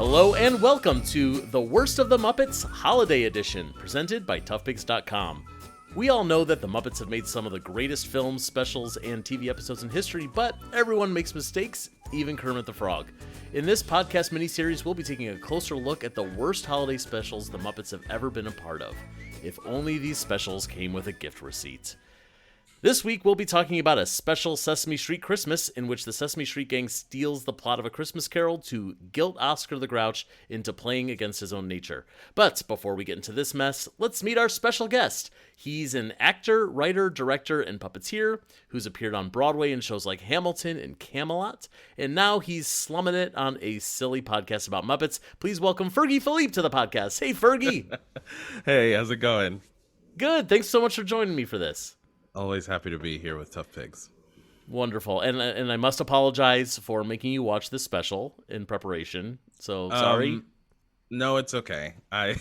Hello and welcome to The Worst of the Muppets Holiday Edition, presented by ToughPigs.com. We all know that the Muppets have made some of the greatest films, specials, and TV episodes in history, but everyone makes mistakes, even Kermit the Frog. In this podcast miniseries, we'll be taking a closer look at the worst holiday specials the Muppets have ever been a part of. If only these specials came with a gift receipt. This week, we'll be talking about a special Sesame Street Christmas in which the Sesame Street Gang steals the plot of A Christmas Carol to guilt Oscar the Grouch into playing against his own nature. But before we get into this mess, let's meet our special guest. He's an actor, writer, director, and puppeteer who's appeared on Broadway in shows like Hamilton and Camelot, and now he's slumming it on a silly podcast about Muppets. Please welcome Fergie Phillipe to the podcast. Hey, Fergie. Hey, how's it going? Good. Thanks so much for joining me for this. Always happy to be here with ToughPigs. Wonderful. And I must apologize for making you watch this special in preparation. So sorry. No, it's okay. I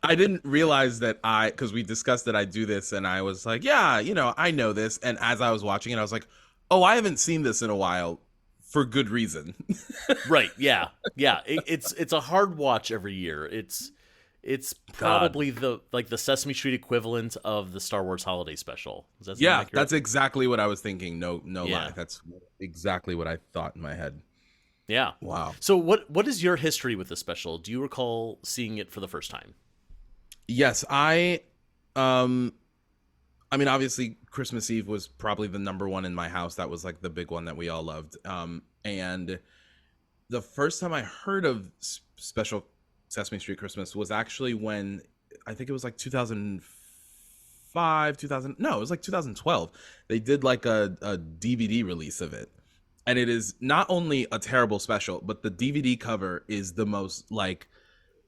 didn't realize that because we discussed that I do this and I was like, yeah, I know this. And as I was watching it, I was like, oh, I haven't seen this in a while for good reason. Right. Yeah. Yeah. It's a hard watch every year. It's probably the Sesame Street equivalent of the Star Wars Holiday Special. Is that accurate? That's exactly what I was thinking. No lie. That's exactly what I thought in my head. Yeah. Wow. So what is your history with the special? Do you recall seeing it for the first time? Yes, I mean, obviously Christmas Eve was probably the number one in my house. That was like the big one that we all loved. And the first time I heard of special Sesame Street Christmas was actually when I think it was like 2005, it was like 2012. They did like a DVD release of it. And it is not only a terrible special, but the DVD cover is the most like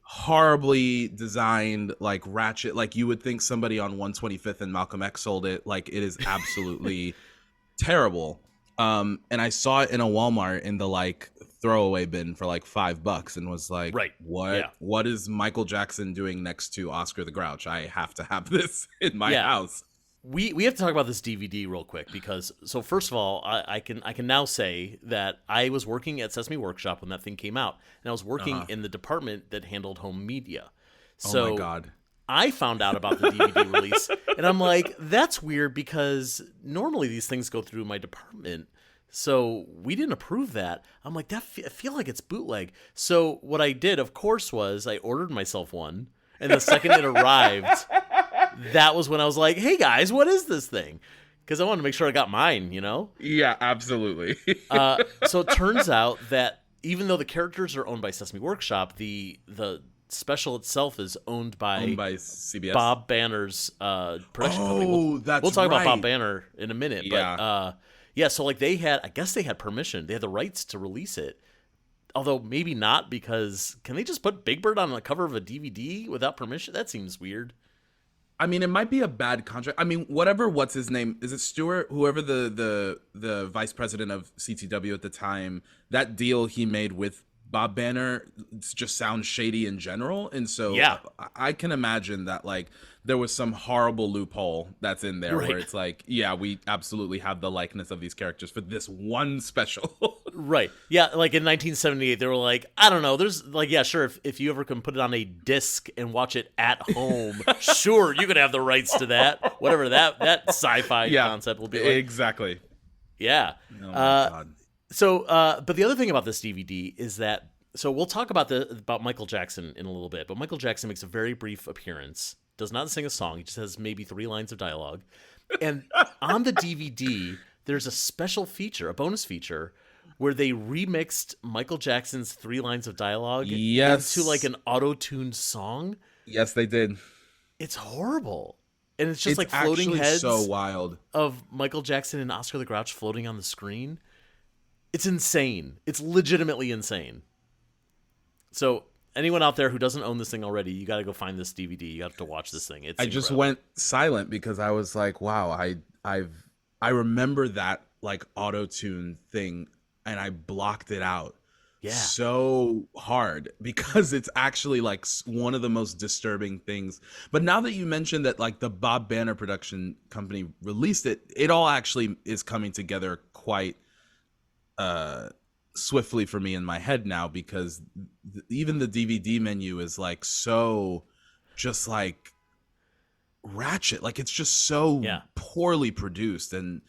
horribly designed, like ratchet, like you would think somebody on 125th and Malcolm X sold it. Like it is absolutely terrible. And I saw it in a Walmart in the like throwaway bin for like $5 and was like, right. What is Michael Jackson doing next to Oscar the Grouch? I have to have this in my house. We have to talk about this DVD real quick because so first of all, I can now say that I was working at Sesame Workshop when that thing came out, and I was working in the department that handled home media. So oh my God. I found out about the DVD release, and I'm like, that's weird because normally these things go through my department. So we didn't approve that. I'm like, I feel like it's bootleg. So what I did, of course, was I ordered myself one. And the second it arrived, that was when I was like, hey, guys, what is this thing? Because I wanted to make sure I got mine, Yeah, absolutely. So it turns out that even though the characters are owned by Sesame Workshop, the special itself is owned by CBS. Bob Banner's production company. That's we'll talk right. about Bob Banner in a minute. Yeah. But so like I guess they had permission. They had the rights to release it. Although maybe not, because can they just put Big Bird on the cover of a DVD without permission? That seems weird. I mean, it might be a bad contract. I mean, what's his name? Is it Stewart? Whoever the vice president of CTW at the time, that deal he made with Bob Banner just sounds shady in general. And so I can imagine that like there was some horrible loophole that's in there where it's like, yeah, we absolutely have the likeness of these characters for this one special. Right. Yeah. Like in 1978, they were like, I don't know. There's like, yeah, sure. If you ever can put it on a disc and watch it at home, sure, you could have the rights to that. Whatever that sci-fi concept will be like. Exactly. Yeah. Oh my God. So, but the other thing about this DVD is that, so we'll talk about Michael Jackson in a little bit, but Michael Jackson makes a very brief appearance, does not sing a song. He just has maybe 3 lines of dialogue. And on the DVD, there's a special feature, a bonus feature, where they remixed Michael Jackson's 3 lines of dialogue into like an auto-tuned song. Yes, they did. It's horrible. And it's just like floating heads so wild of Michael Jackson and Oscar the Grouch floating on the screen. It's insane. It's legitimately insane. So anyone out there who doesn't own this thing already, you got to go find this DVD. You have to watch this thing. It's just went silent because I was like, wow, I remember that like auto-tune thing and I blocked it out so hard because it's actually like one of the most disturbing things. But now that you mentioned that like the Bob Banner production company released it, it all actually is coming together quite swiftly for me in my head now, because even the DVD menu is like so just like ratchet. Like, it's just so poorly produced. And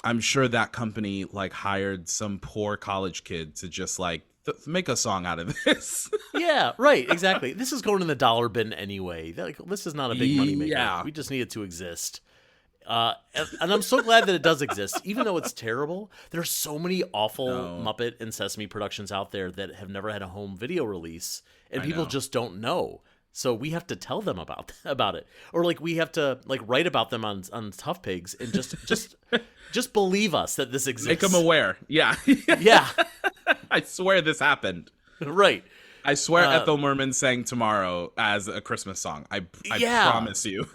I'm sure that company like hired some poor college kid to just like make a song out of this. Yeah, right, exactly. This is going in the dollar bin anyway. Like, this is not a big money maker. Yeah. We just need it to exist. And I'm so glad that it does exist, even though it's terrible. There's so many awful Muppet and Sesame productions out there that have never had a home video release, and people just don't know. So we have to tell them about it, or like we have to like write about them on ToughPigs, and just believe us that this exists. Make them aware. Yeah. Yeah. I swear this happened. Right. I swear Ethel Merman sang Tomorrow as a Christmas song. I promise you.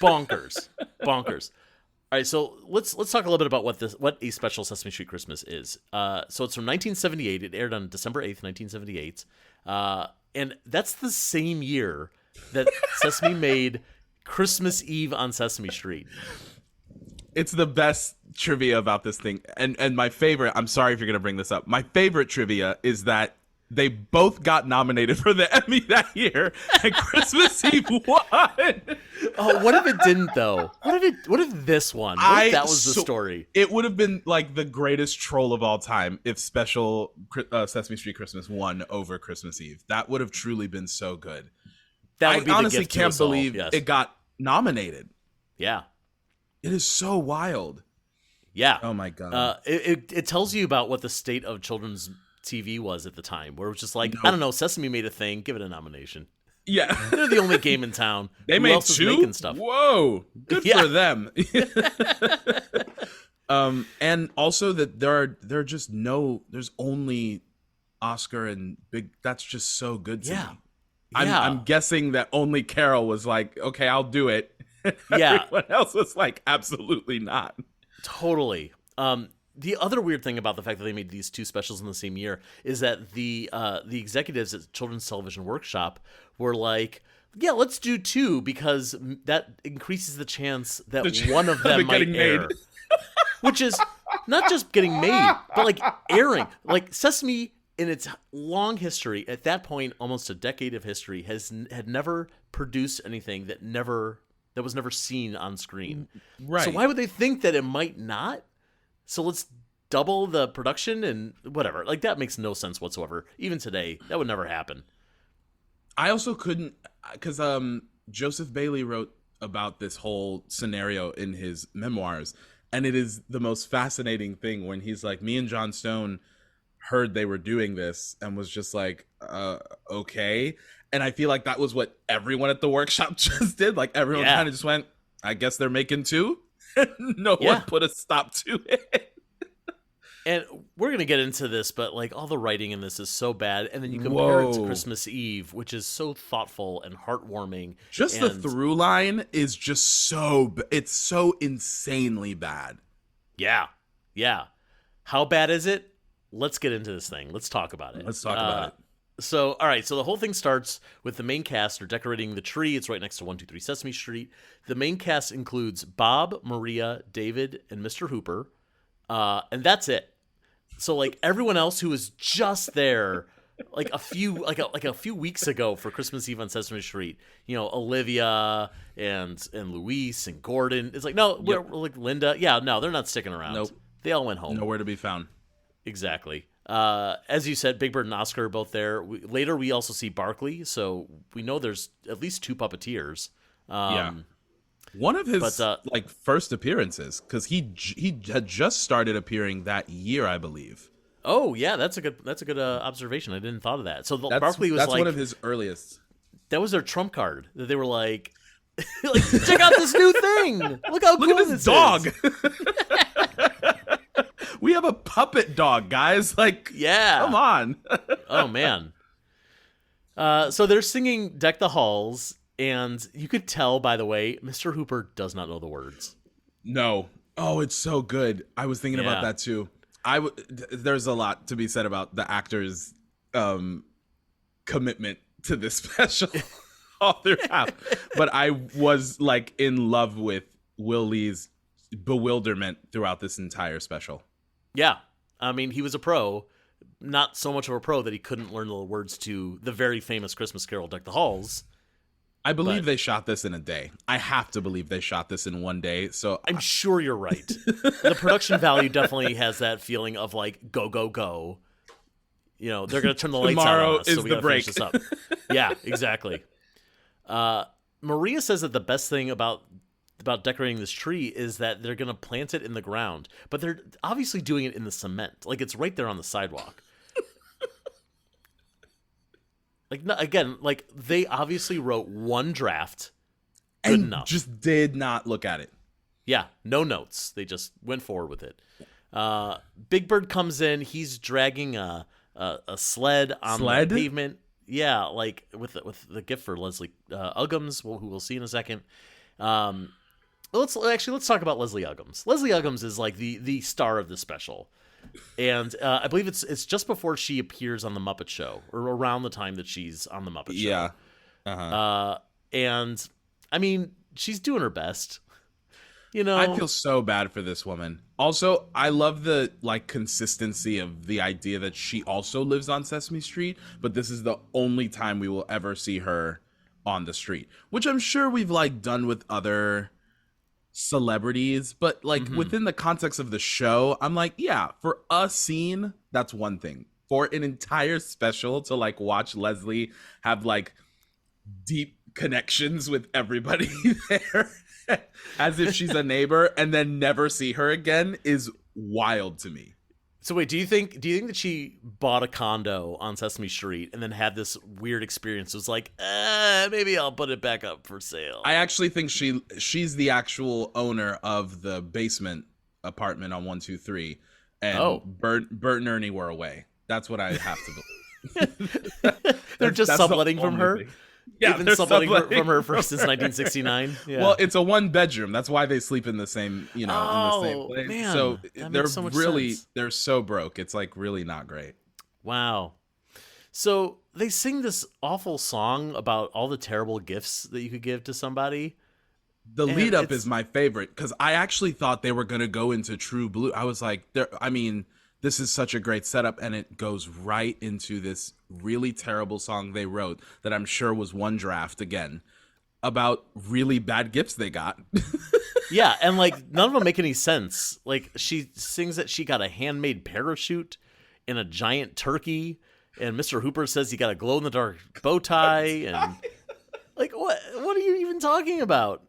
Bonkers. All right, so let's talk a little bit about what a special Sesame Street Christmas is. So it's from 1978. It aired on December 8th, 1978. And that's the same year that Sesame made Christmas Eve on Sesame Street. It's the best trivia about this thing. And my favorite, I'm sorry if you're going to bring this up. My favorite trivia is that they both got nominated for the Emmy that year, and Christmas Eve won. Oh, what if it didn't though? What if this won? What if that was the story? It would have been like the greatest troll of all time if special Sesame Street Christmas won over Christmas Eve. That would have truly been so good. That would be I honestly the gift can't believe it got nominated. Yeah. It is so wild. Yeah. Oh my God. It tells you about what the state of children's TV was at the time, where it was just like, I don't know, Sesame made a thing, give it a nomination. Yeah. They're the only game in town. They made two? Stuff? Whoa. Good for them. And also that there are just there's only Oscar and Big. That's just so good to me. I'm guessing that only Carol was like, okay, I'll do it. Everyone else was like, absolutely not. Totally. The other weird thing about the fact that they made these two specials in the same year is that the executives at Children's Television Workshop were like, yeah, let's do two, because that increases the chance that one of them might air. Which is not just getting made, but like airing. Like Sesame, in its long history, at that point, almost a decade of history, had never produced anything that was never seen on screen. Right. So why would they think that it might not? So let's double the production and whatever. Like, that makes no sense whatsoever. Even today, that would never happen. I also couldn't, because Joseph Bailey wrote about this whole scenario in his memoirs, and it is the most fascinating thing when he's like, me and Jon Stone heard they were doing this and was just like, okay. And I feel like that was what everyone at the workshop just did. Like, everyone kind of just went, I guess they're making two. No one put a stop to it. And we're going to get into this, but like all the writing in this is so bad. And then you compare it to Christmas Eve, which is so thoughtful and heartwarming. Just the through line is just it's so insanely bad. Yeah. Yeah. How bad is it? Let's get into this thing. Let's talk about it. Let's talk about it. So, all right. So the whole thing starts with the main cast are decorating the tree. It's right next to 123 Sesame Street. The main cast includes Bob, Maria, David, and Mr. Hooper. And that's it. So like everyone else who was just there like a few weeks ago for Christmas Eve on Sesame Street, you know, Olivia and Luis and Gordon. It's like, no, we're like Linda. Yeah, no, they're not sticking around. Nope. They all went home. Nowhere to be found. Exactly. As you said, Big Bird and Oscar are both there. Later, we also see Barkley, so we know there's at least two puppeteers. One of his like first appearances, because he had just started appearing that year, I believe. Oh yeah, that's a good observation. I didn't thought of that. So Barkley was one of his earliest. That was their trump card. That they were like, check out this new thing. Look how cool at this dog. We have a puppet dog, guys. Like, come on. Oh man. So they're singing "Deck the Halls." And you could tell, by the way, Mr. Hooper does not know the words. No. Oh, it's so good. I was thinking about that too. There's a lot to be said about the actor's commitment to this special all throughout. But I was like in love with Will Lee's bewilderment throughout this entire special. Yeah. I mean, he was a pro, not so much of a pro that he couldn't learn the words to the very famous Christmas Carol, Deck the Halls. I believe they shot this in a day. I have to believe they shot this in one day. So I'm sure you're right. The production value definitely has that feeling of like, go, go, go. You know, they're going to turn the lights out on us, so we got to finish this up. Yeah, exactly. Maria says that the best thing about decorating this tree is that they're going to plant it in the ground, but they're obviously doing it in the cement. Like, it's right there on the sidewalk. Like, again, like, they obviously wrote one draft. Good enough. Just did not look at it. Yeah, no notes. They just went forward with it. Big Bird comes in. He's dragging a sled on the pavement. Yeah, like with the gift for Leslie Uggams, who we'll see in a second. Let's talk about Leslie Uggams. Leslie Uggams is like the star of the special. And I believe it's just before she appears on the Muppet Show, or around the time that she's on the Muppet Show. Yeah. Uh-huh. And I mean, she's doing her best. You know, I feel so bad for this woman. Also, I love the like consistency of the idea that she also lives on Sesame Street, but this is the only time we will ever see her on the street, which I'm sure we've like done with other celebrities, but like within the context of the show, I'm like, yeah, for a scene, that's one thing. For an entire special to like watch Leslie have like deep connections with everybody there as if she's a neighbor and then never see her again is wild to me. So wait, do you think that she bought a condo on Sesame Street and then had this weird experience? It was like, maybe I'll put it back up for sale. I actually think she's the actual owner of the basement apartment on 123, and Bert and Ernie were away. That's what I have to believe. They're just subletting from her. Thing. Yeah, they've been subletting from her since 1969. Yeah. Well, it's a one bedroom. That's why they sleep in the same, in the same place. Man, so they're so they're so broke. It's like really not great. Wow. So they sing this awful song about all the terrible gifts that you could give to somebody. The lead up is my favorite because I actually thought they were going to go into True Blue. I was like, this is such a great setup, and it goes right into this really terrible song they wrote that I'm sure was one draft again about really bad gifts they got. Yeah, and like none of them make any sense. Like she sings that she got a handmade parachute and a giant turkey, and Mr. Hooper says he got a glow in the dark bow tie, and like what are you even talking about?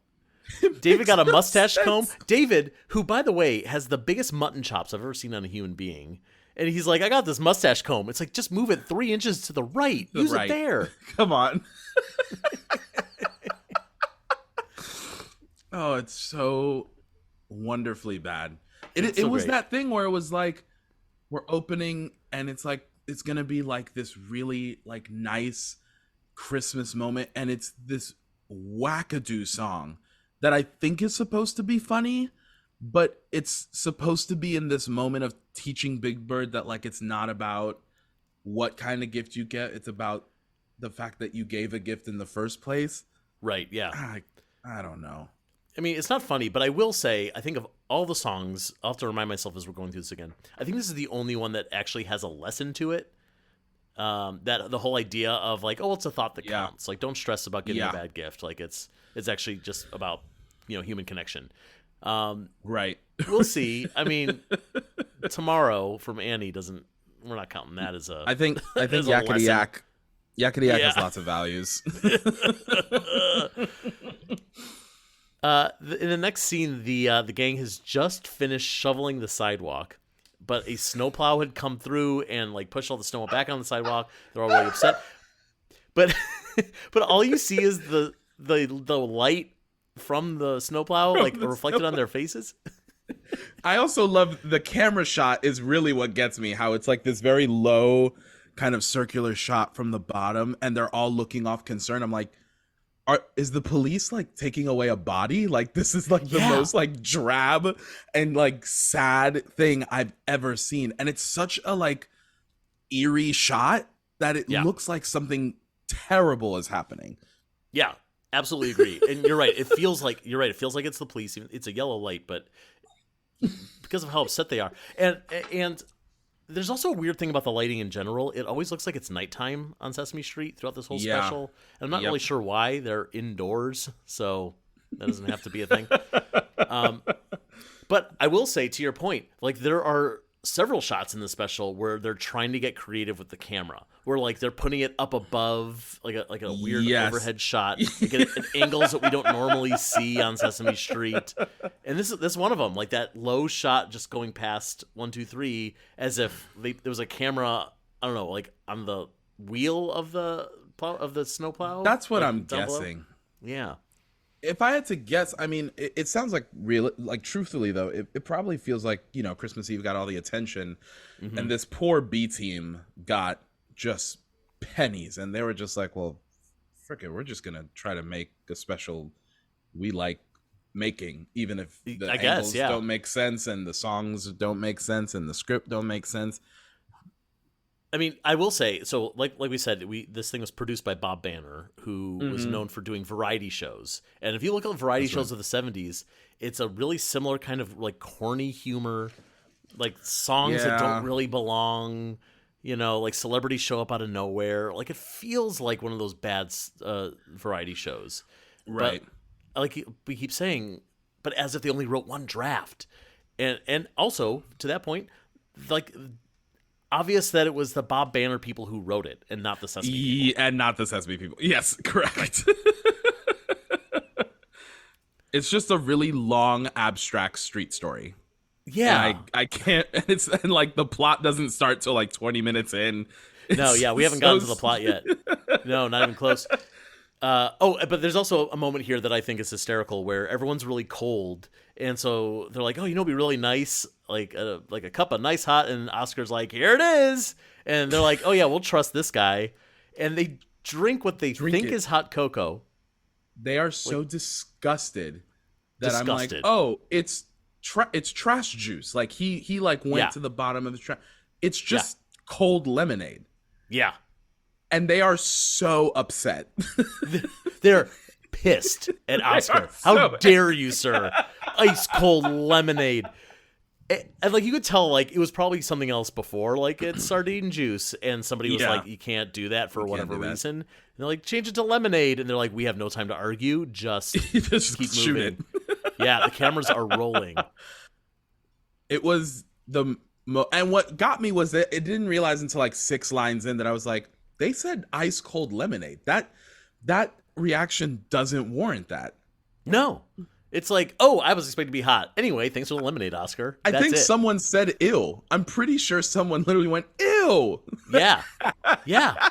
David got a mustache comb. David, who, by the way, has the biggest mutton chops I've ever seen on a human being. And he's like, I got this mustache comb. It's like, just move it 3 inches to the right. Use it there. Come on. Oh, it's so wonderfully bad. It was that thing where it was like, we're opening and it's like, it's going to be like this really like nice Christmas moment. And it's this wackadoo song that I think is supposed to be funny, but it's supposed to be in this moment of teaching Big Bird that like it's not about what kind of gift you get, it's about the fact that you gave a gift in the first place. Right, yeah. I don't know. I mean, it's not funny, but I will say, I think of all the songs, I'll have to remind myself as we're going through this again, I think this is the only one that actually has a lesson to it. That the whole idea of like, oh, it's a thought that counts. Like, don't stress about getting a bad gift. Like, it's actually just about, human connection. Right. We'll see. I mean, tomorrow from Annie we're not counting that as a. I think Yakkety Yak. Yakkety Yak has lots of values. In the next scene, the gang has just finished shoveling the sidewalk, but a snowplow had come through and like pushed all the snow back on the sidewalk. They're all really upset. But all you see is the light from the snowplow, like reflected on their faces. I also love the camera shot is really what gets me, how it's like this very low kind of circular shot from the bottom and they're all looking off concerned. I'm like, is the police like taking away a body? Like this is like the most like drab and like sad thing I've ever seen. And it's such a like eerie shot that it looks like something terrible is happening. Yeah. Absolutely agree. And you're right. It feels like it's the police. It's a yellow light, but because of how upset they are. And There's also a weird thing about the lighting in general. It always looks like it's nighttime on Sesame Street throughout this whole special. And I'm not really sure why. They're indoors, so that doesn't have to be a thing. But I will say, to your point, like there are several shots in the special where they're trying to get creative with the camera, where like they're putting it up above like a weird overhead shot, like at angles that we don't normally see on Sesame Street. And this is one of them, like that low shot just going past 1, 2, 3, as if there was a camera, I don't know, like on the wheel of the snowplow. That's what like, I'm guessing. Below. Yeah. If I had to guess, I mean, it sounds like real. Like, truthfully, though, it probably feels like, Christmas Eve got all the attention, and this poor B team got just pennies, and they were just like, well, frick it, we're just gonna try to make a special we like making, even if the angles don't make sense, and the songs don't make sense, and the script don't make sense. I mean, I will say, so like we said, this thing was produced by Bob Banner, who was known for doing variety shows. And if you look at variety shows of the 70s, it's a really similar kind of like corny humor, like songs that don't really belong, like celebrities show up out of nowhere. Like it feels like one of those bad variety shows. Right. But, like we keep saying, but as if they only wrote one draft. And also, to that point, like... obvious that it was the Bob Banner people who wrote it and not the Sesame people. And not the Sesame people. Yes, correct. It's just a really long, abstract street story. Yeah. And I can't, and like the plot doesn't start till like 20 minutes in. We haven't gotten to the plot yet. No, not even close. But there's also a moment here that I think is hysterical where everyone's really cold. And so they're like, oh, it'd be really nice, like a cup of nice hot. And Oscar's like, here it is. And they're like, oh, yeah, we'll trust this guy. And they drink what they think is hot cocoa. They are so disgusted that I'm like, oh, it's trash juice. Like he like went to the bottom of the trash. It's just cold lemonade. Yeah. And they are so upset. They're pissed at Oscar. How dare you, sir? Ice cold lemonade. And like you could tell, like it was probably something else before, like it's sardine juice, and somebody was like, "You can't do that for whatever reason." And they're like, "Change it to lemonade," and they're like, "We have no time to argue. Just keep moving." Yeah, the cameras are rolling. It was and what got me was that it didn't realize until like 6 lines in that I was like, they said ice cold lemonade. That reaction doesn't warrant that. No. It's like, oh, I was expecting to be hot. Anyway, thanks for the lemonade, Oscar. I think someone said ew. I'm pretty sure someone literally went, ew. Yeah. Yeah.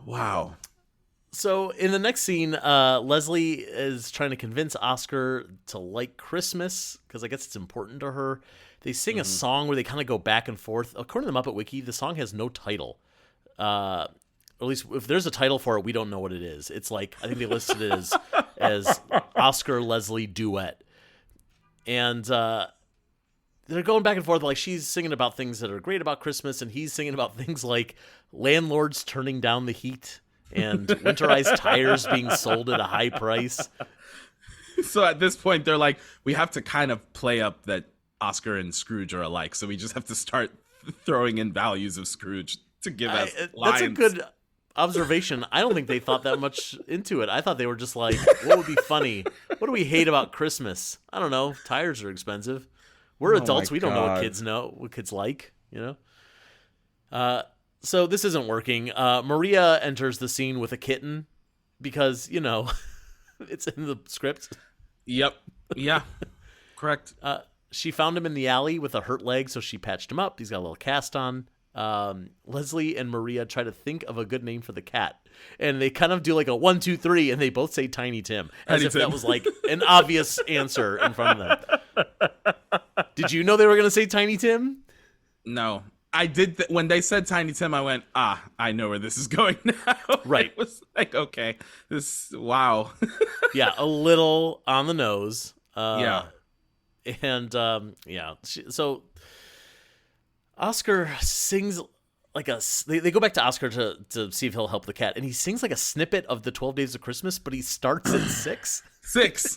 Wow. So in the next scene, Leslie is trying to convince Oscar to like Christmas because I guess it's important to her. They sing a song where they kind of go back and forth. According to the Muppet Wiki, the song has no title. At least if there's a title for it, we don't know what it is. It's like, I think they listed it as Oscar Leslie duet. And they're going back and forth. Like she's singing about things that are great about Christmas, and he's singing about things like landlords turning down the heat and winterized tires being sold at a high price. So at this point, they're like, we have to kind of play up that Oscar and Scrooge are alike. So we just have to start throwing in values of Scrooge to give us lines. That's a good observation. I don't think they thought that much into it. I thought they were just like, what would be funny? What do we hate about Christmas? I don't know. Tires are expensive. We're adults. We don't know what kids like, So this isn't working. Maria enters the scene with a kitten because, it's in the script. Yep. Yeah. Correct. She found him in the alley with a hurt leg, so she patched him up. He's got a little cast on. Leslie and Maria try to think of a good name for the cat, and they kind of do like a 1, 2, 3, and they both say Tiny Tim, as if that was like an obvious answer in front of them. Did you know they were going to say Tiny Tim? No, I did. When they said Tiny Tim, I went, I know where this is going now. Right. It was like, okay, wow. Yeah, a little on the nose. Yeah. And so Oscar sings like they go back to Oscar to see if he'll help the cat, and he sings like a snippet of the 12 Days of Christmas, but he starts at 6. 6.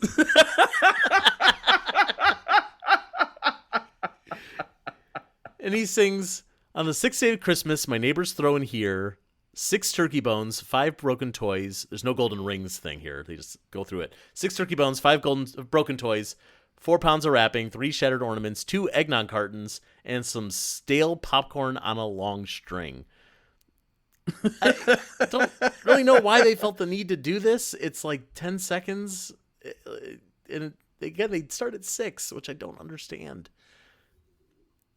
And he sings, "On the sixth day of Christmas, my neighbors throw in here 6 turkey bones, 5 broken toys." There's no golden rings thing here. They just go through it. 6 turkey bones, 5 broken toys, 4 pounds of wrapping, 3 shattered ornaments, 2 eggnog cartons, and some stale popcorn on a long string. I don't really know why they felt the need to do this. It's like 10 seconds. And again, they start at 6, which I don't understand.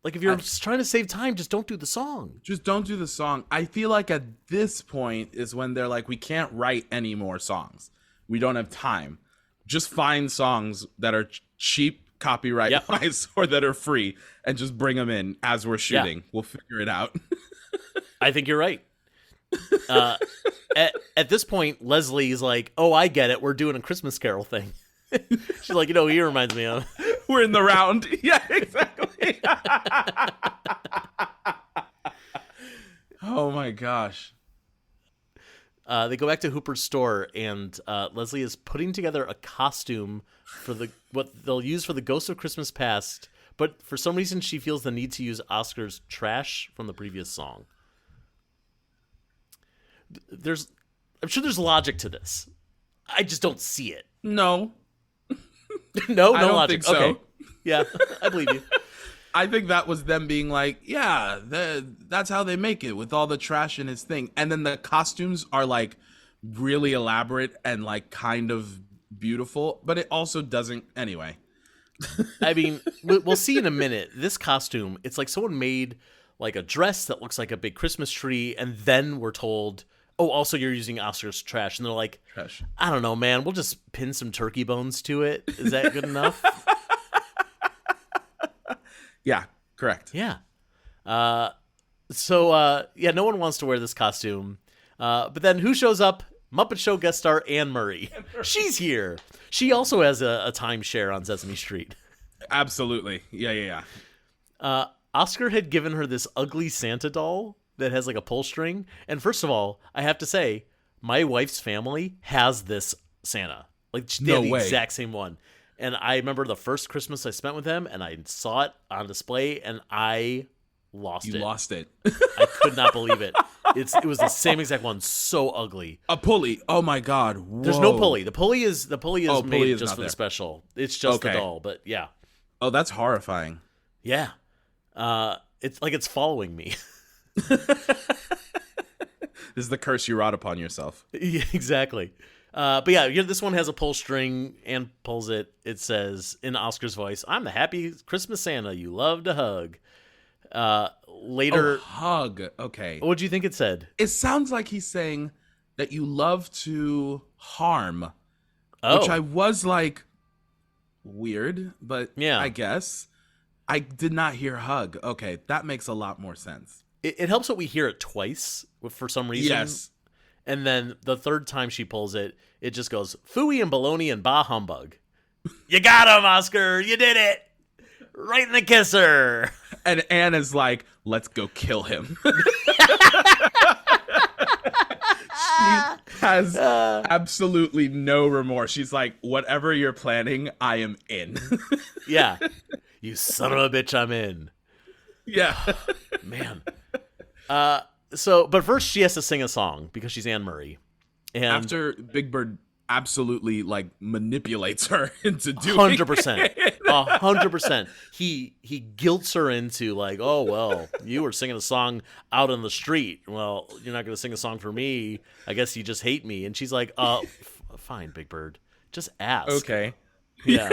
Like, if you're just trying to save time, just don't do the song. Just don't do the song. I feel like at this point is when they're like, we can't write any more songs. We don't have time. Just find songs that are cheap copyright-wise or that are free and just bring them in as we're shooting. Yeah. We'll figure it out. I think you're right. At this point, Leslie's like, "Oh, I get it. We're doing a Christmas Carol thing." She's like, he reminds me of. We're in the round. Yeah, exactly. Oh my gosh. They go back to Hooper's store, and Leslie is putting together a costume for what they'll use for the Ghost of Christmas Past, but for some reason she feels the need to use Oscar's Trash from the previous song. I'm sure there's logic to this. I just don't see it. No. No I don't logic. Think so. Okay. Yeah, I believe you. I think that was them being like, yeah, that's how they make it with all the trash in his thing. And then the costumes are like really elaborate and like kind of beautiful, but it also doesn't anyway. I mean, we'll see in a minute. This costume, it's like someone made like a dress that looks like a big Christmas tree, and then we're told, "Oh, also you're using Oscar's Trash." And they're like, "Trash. I don't know, man. We'll just pin some turkey bones to it. Is that good enough?" Yeah, correct. Yeah. So no one wants to wear this costume. But then who shows up? Muppet Show guest star Anne Murray. She's here. She also has a timeshare on Sesame Street. Absolutely. Yeah. Oscar had given her this ugly Santa doll that has like a pull string. And first of all, I have to say, my wife's family has this Santa. Like, they have the exact same one. And I remember the first Christmas I spent with them, and I saw it on display, and I lost it. You lost it. I could not believe it. It was the same exact one, so ugly. A pulley. Oh my God. Whoa. There's no pulley. The pulley is made just for the special. It's just the doll, but yeah. Oh, that's horrifying. Yeah. It's like it's following me. This is the curse you wrought upon yourself. Yeah, exactly. But yeah, this one has a pull string and pulls it. It says in Oscar's voice, "I'm the happy Christmas Santa you love to hug." Later, hug. Okay. What do you think it said? It sounds like he's saying that you love to harm, which I was like, weird, but yeah, I guess I did not hear hug. Okay, that makes a lot more sense. It helps that we hear it twice for some reason. Yes. And then the third time she pulls it, it just goes, "Phooey and baloney and bah humbug." You got him, Oscar. You did it. Right in the kisser. And Anne is like, "Let's go kill him." She has absolutely no remorse. She's like, "Whatever you're planning, I am in." Yeah. You son of a bitch, I'm in. Yeah. Man. But first she has to sing a song because she's Anne Murray. And after Big Bird absolutely like manipulates her into doing 100%. 100%. He guilts her into like, "Oh, well, you were singing a song out on the street. Well, you're not going to sing a song for me. I guess you just hate me." And she's like, fine, Big Bird. Just ask." Okay. Yeah.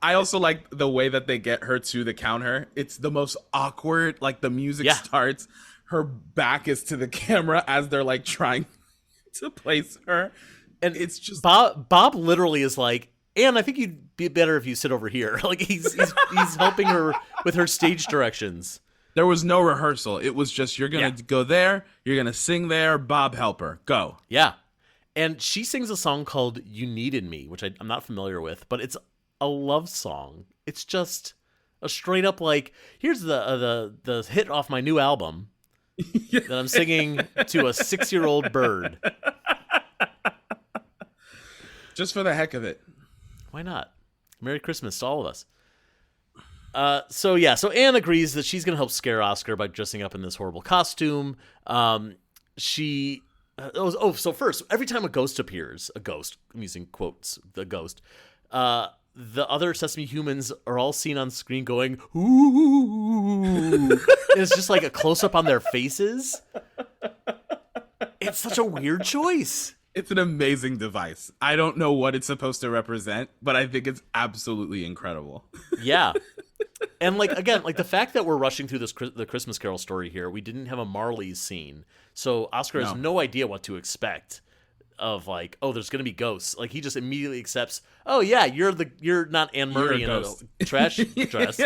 I also like the way that they get her to the counter. It's the most awkward. Like, the music starts, her back is to the camera as they're like trying to place her, and it's just Bob literally is like, "Anne, I think you'd be better if you sit over here." Like he's helping her with her stage directions. There was no rehearsal. It was just, you're gonna go there, you're gonna sing there. Bob, help her. Go. Yeah, and she sings a song called "You Needed Me," which I'm not familiar with, but it's a love song. It's just a straight up like, here's the hit off my new album that I'm singing to a 6-year-old bird. Just for the heck of it. Why not? Merry Christmas to all of us. So Anne agrees that she's gonna help scare Oscar by dressing up in this horrible costume. So first, every time a ghost appears, I'm using quotes, the ghost, the other Sesame humans are all seen on screen going, ooh. It's just like a close-up on their faces. It's such a weird choice. It's an amazing device. I don't know what it's supposed to represent, but I think it's absolutely incredible. Yeah. And like, again, like the fact that we're rushing through the Christmas Carol story here, we didn't have a Marley's scene. So Oscar has no idea what to expect of like, oh, there's going to be ghosts. Like he just immediately accepts, oh yeah, you're not Anne Murray in a trash dress.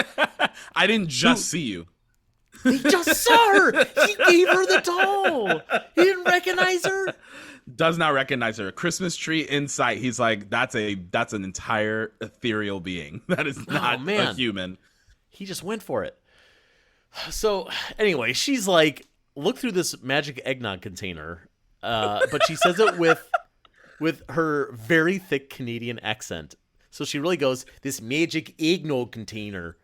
I didn't just see you. He just saw her. He gave her the doll. He didn't recognize her. Does not recognize her. Christmas tree in sight. He's like, that's an entire ethereal being. That is not a human. He just went for it. So anyway, she's like, look through this magic eggnog container. But she says it with her very thick Canadian accent. So she really goes, this magic eggnog container.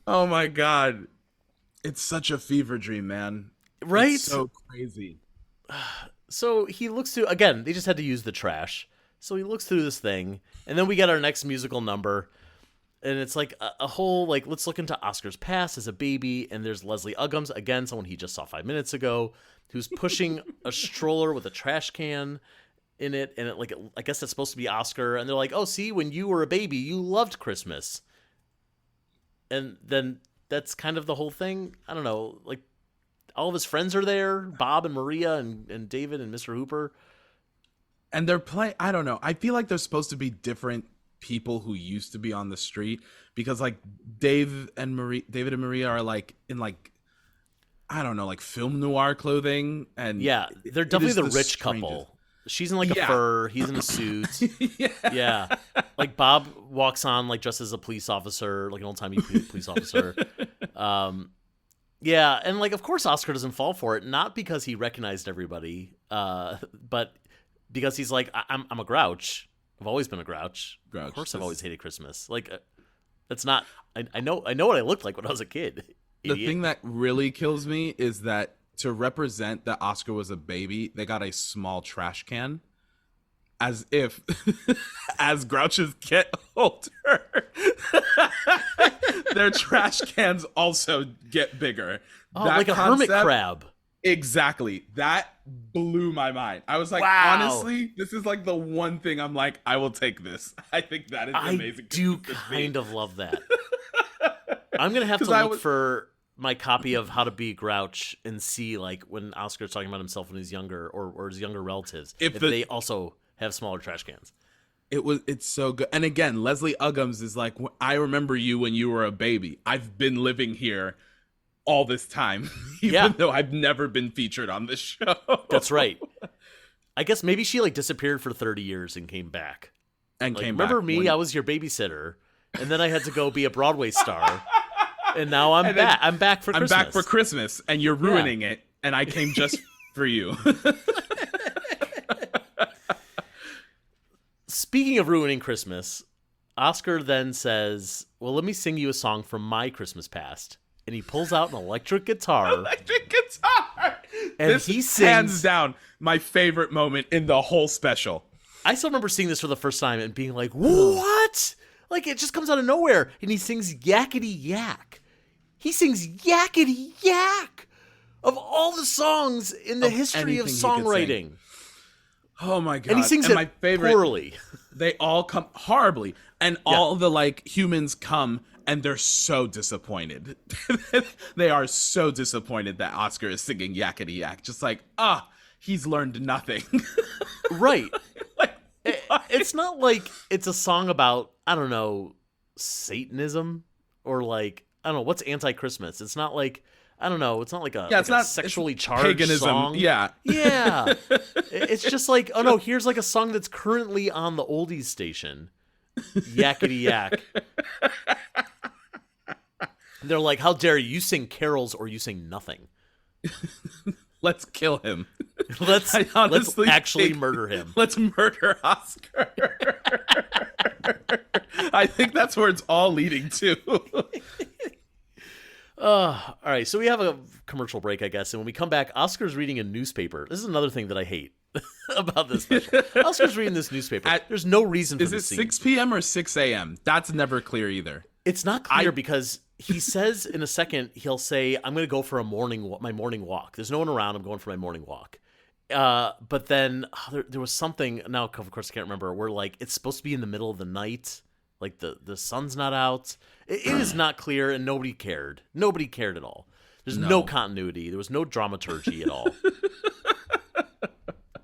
Oh my god. It's such a fever dream, man. Right? It's so crazy. So he looks through, again, they just had to use the trash. So he looks through this thing, and then we get our next musical number. And it's like a whole, like, let's look into Oscar's past as a baby. And there's Leslie Uggams, again, someone he just saw 5 minutes ago, who's pushing a stroller with a trash can in it. And I guess that's supposed to be Oscar. And they're like, oh, see, when you were a baby, you loved Christmas. And then that's kind of the whole thing. I don't know, like, all of his friends are there, Bob and Maria and David and Mr. Hooper. And they're playing, I don't know. I feel like they're supposed to be different people who used to be on the street, because like David and Maria are like in like, I don't know, like film noir clothing. And yeah, they're definitely the rich couple. She's in like a fur, he's in a suit. Yeah. Like Bob walks on like dressed as a police officer, like an old-timey police officer. Yeah, and like of course Oscar doesn't fall for it, not because he recognized everybody, but because he's like, I'm a grouch. I've always been a grouch. Of course I've always hated Christmas. Like that's not I know what I looked like when I was a kid. Idiot. The thing that really kills me is that to represent that Oscar was a baby, they got a small trash can, as if as grouches get older, their trash cans also get bigger. Oh, like a hermit crab. Exactly. That blew my mind. I was like, wow. Honestly, this is like the one thing I'm like, I will take this. I think that is amazing. I do kind of love that. I'm going to have to look for my copy of How to Be a Grouch and see like when Oscar's talking about himself when he's younger or his younger relatives, if they also have smaller trash cans. It's so good. And again, Leslie Uggams is like, I remember you when you were a baby. I've been living here all this time, even though I've never been featured on this show. That's right. I guess maybe she like disappeared for 30 years and came back. Remember me? I was your babysitter, and then I had to go be a Broadway star, and now I'm back. I'm back for Christmas. I'm back for Christmas, and you're ruining it, and I came just for you. Speaking of ruining Christmas, Oscar then says, well, let me sing you a song from my Christmas past. And he pulls out an electric guitar. And he sings, hands down, my favorite moment in the whole special. I still remember seeing this for the first time and being like, what? Like, it just comes out of nowhere. And he sings Yakkety Yak. He sings Yakkety Yak. Of all the songs in the history of songwriting. Oh my god. And he sings my favorite, poorly. They all come horribly. And all the like humans come and they're so disappointed. They are so disappointed that Oscar is singing Yakkety Yak. Just like, he's learned nothing. Right. It's not like it's a song about, I don't know, Satanism or like, I don't know, what's anti-Christmas? It's not like, I don't know, it's not like it's not a sexually charged paganism song. Yeah. Yeah. It's just like, oh no, here's like a song that's currently on the oldies station. Yakkety Yak. They're like, how dare you sing carols or you sing nothing. let's kill him. Let's I honestly actually think- murder him. Let's murder Let's actually murder him. Let's murder Oscar. I think that's where it's all leading to. All right, so we have a commercial break, I guess, and when we come back, Oscar's reading a newspaper. This is another thing that I hate about this special. Oscar's reading this newspaper. There's no reason for Is it this scene. 6 p.m. or 6 a.m.? That's never clear either. It's not clear because he says in a second, he'll say, I'm going to go for my morning walk. There's no one around. I'm going for my morning walk. But then there was something, now of course I can't remember, where like it's supposed to be in the middle of the night. Like the sun's not out. It is not clear, and nobody cared. Nobody cared at all. There's no continuity. There was no dramaturgy at all.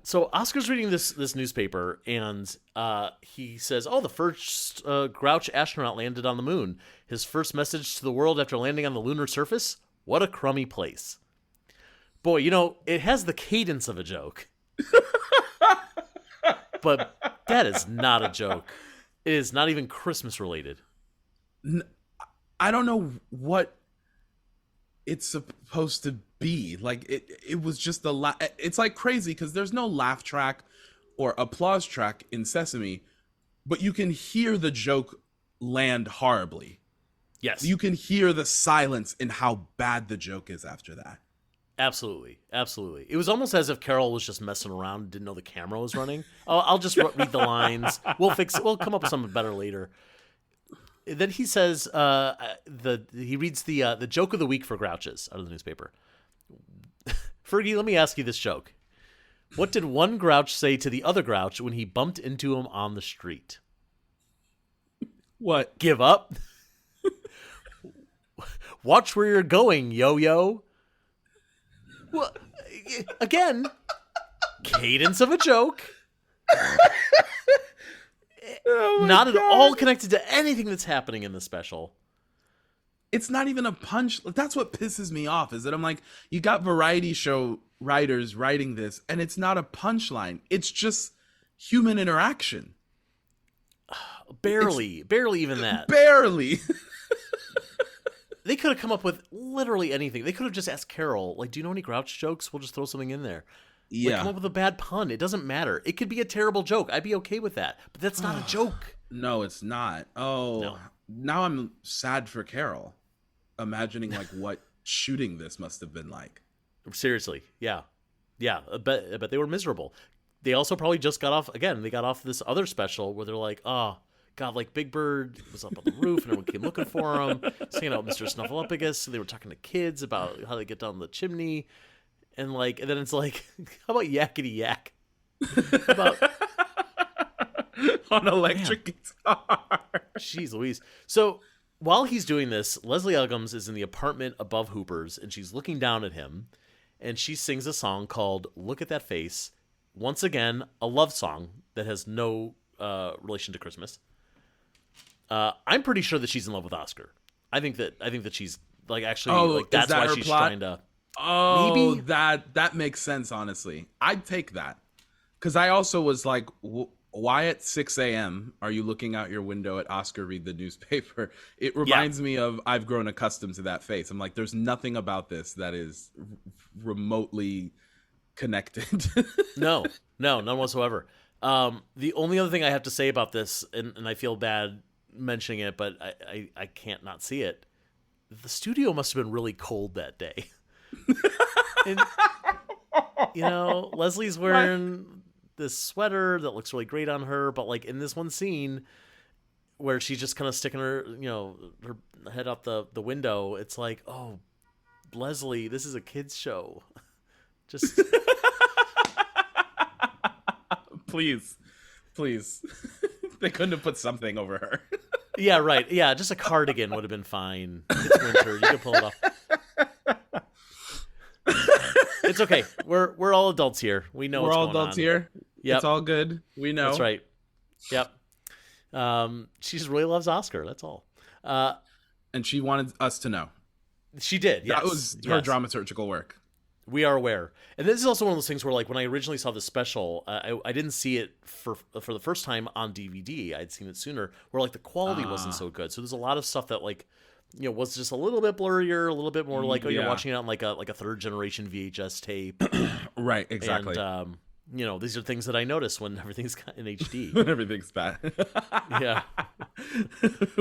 So Oscar's reading this newspaper, and he says, "Oh, the first Grouch astronaut landed on the moon. His first message to the world after landing on the lunar surface: what a crummy place." Boy, it has the cadence of a joke, but that is not a joke. It is not even Christmas related. I don't know what it's supposed to be. Like it was just it's like crazy because there's no laugh track or applause track in Sesame, but you can hear the joke land horribly. Yes. You can hear the silence in how bad the joke is after that. Absolutely. Absolutely. It was almost as if Carol was just messing around and didn't know the camera was running. I'll just read the lines. We'll come up with something better later. Then he says, he reads the joke of the week for Grouches out of the newspaper. Fergie, let me ask you this joke. What did one Grouch say to the other Grouch when he bumped into him on the street? What? Give up? Watch where you're going, yo-yo. Well, again, cadence of a joke. Not at all connected to anything that's happening in the special. It's not even a punch. That's what pisses me off, is that I'm like, you got variety show writers writing this, and it's not a punchline. It's just human interaction. Barely even that. Barely. They could have come up with literally anything. They could have just asked Carol, like, do you know any Grouch jokes? We'll just throw something in there. Yeah. Like, come up with a bad pun. It doesn't matter. It could be a terrible joke. I'd be okay with that. But that's not a joke. No, it's not. Oh, no. Now I'm sad for Carol. Imagining, like, what shooting this must have been like. Seriously. Yeah. Yeah. I bet they were miserable. They also probably just got off this other special where they're like, oh, God, like Big Bird was up on the roof and everyone came looking for him, saying out Mr. Snuffleupagus. So they were talking to kids about how they get down the chimney. And then it's like, how about Yakkety Yak? On electric guitar. Jeez Louise. So while he's doing this, Leslie Uggams is in the apartment above Hooper's, and she's looking down at him, and she sings a song called Look at That Face. Once again, a love song that has no relation to Christmas. I'm pretty sure that she's in love with Oscar. I think that she's like actually like that's why she's trying to. Oh, maybe that makes sense. Honestly, I'd take that because I also was like, why at 6 a.m. are you looking out your window at Oscar read the newspaper? It reminds me of I've grown accustomed to that face. I'm like, there's nothing about this that is remotely connected. No, none whatsoever. The only other thing I have to say about this, and I feel bad mentioning it, but I can't not see it. The studio must have been really cold that day. And, Leslie's wearing this sweater that looks really great on her, but like in this one scene where she's just kind of sticking her head out the window, it's like, oh, Leslie, this is a kid's show. Just please they couldn't have put something over her. Yeah, right. Yeah, just a cardigan would have been fine. It's winter. You can pull it off. It's okay. We're all adults here. We know what's going on. We're all adults here. Yep. It's all good. We know. That's right. Yep. She just really loves Oscar. That's all. And she wanted us to know. She did. Yes. That was her dramaturgical work. We are aware. And this is also one of those things where, like, when I originally saw the special, I didn't see it for the first time on DVD. I'd seen it sooner, where, like, the quality wasn't so good. So there's a lot of stuff that, like, was just a little bit blurrier, a little bit more like you're Yeah. watching it on like a third generation VHS tape. Right, exactly. And these are things that I notice when everything's in HD. When everything's bad. Yeah.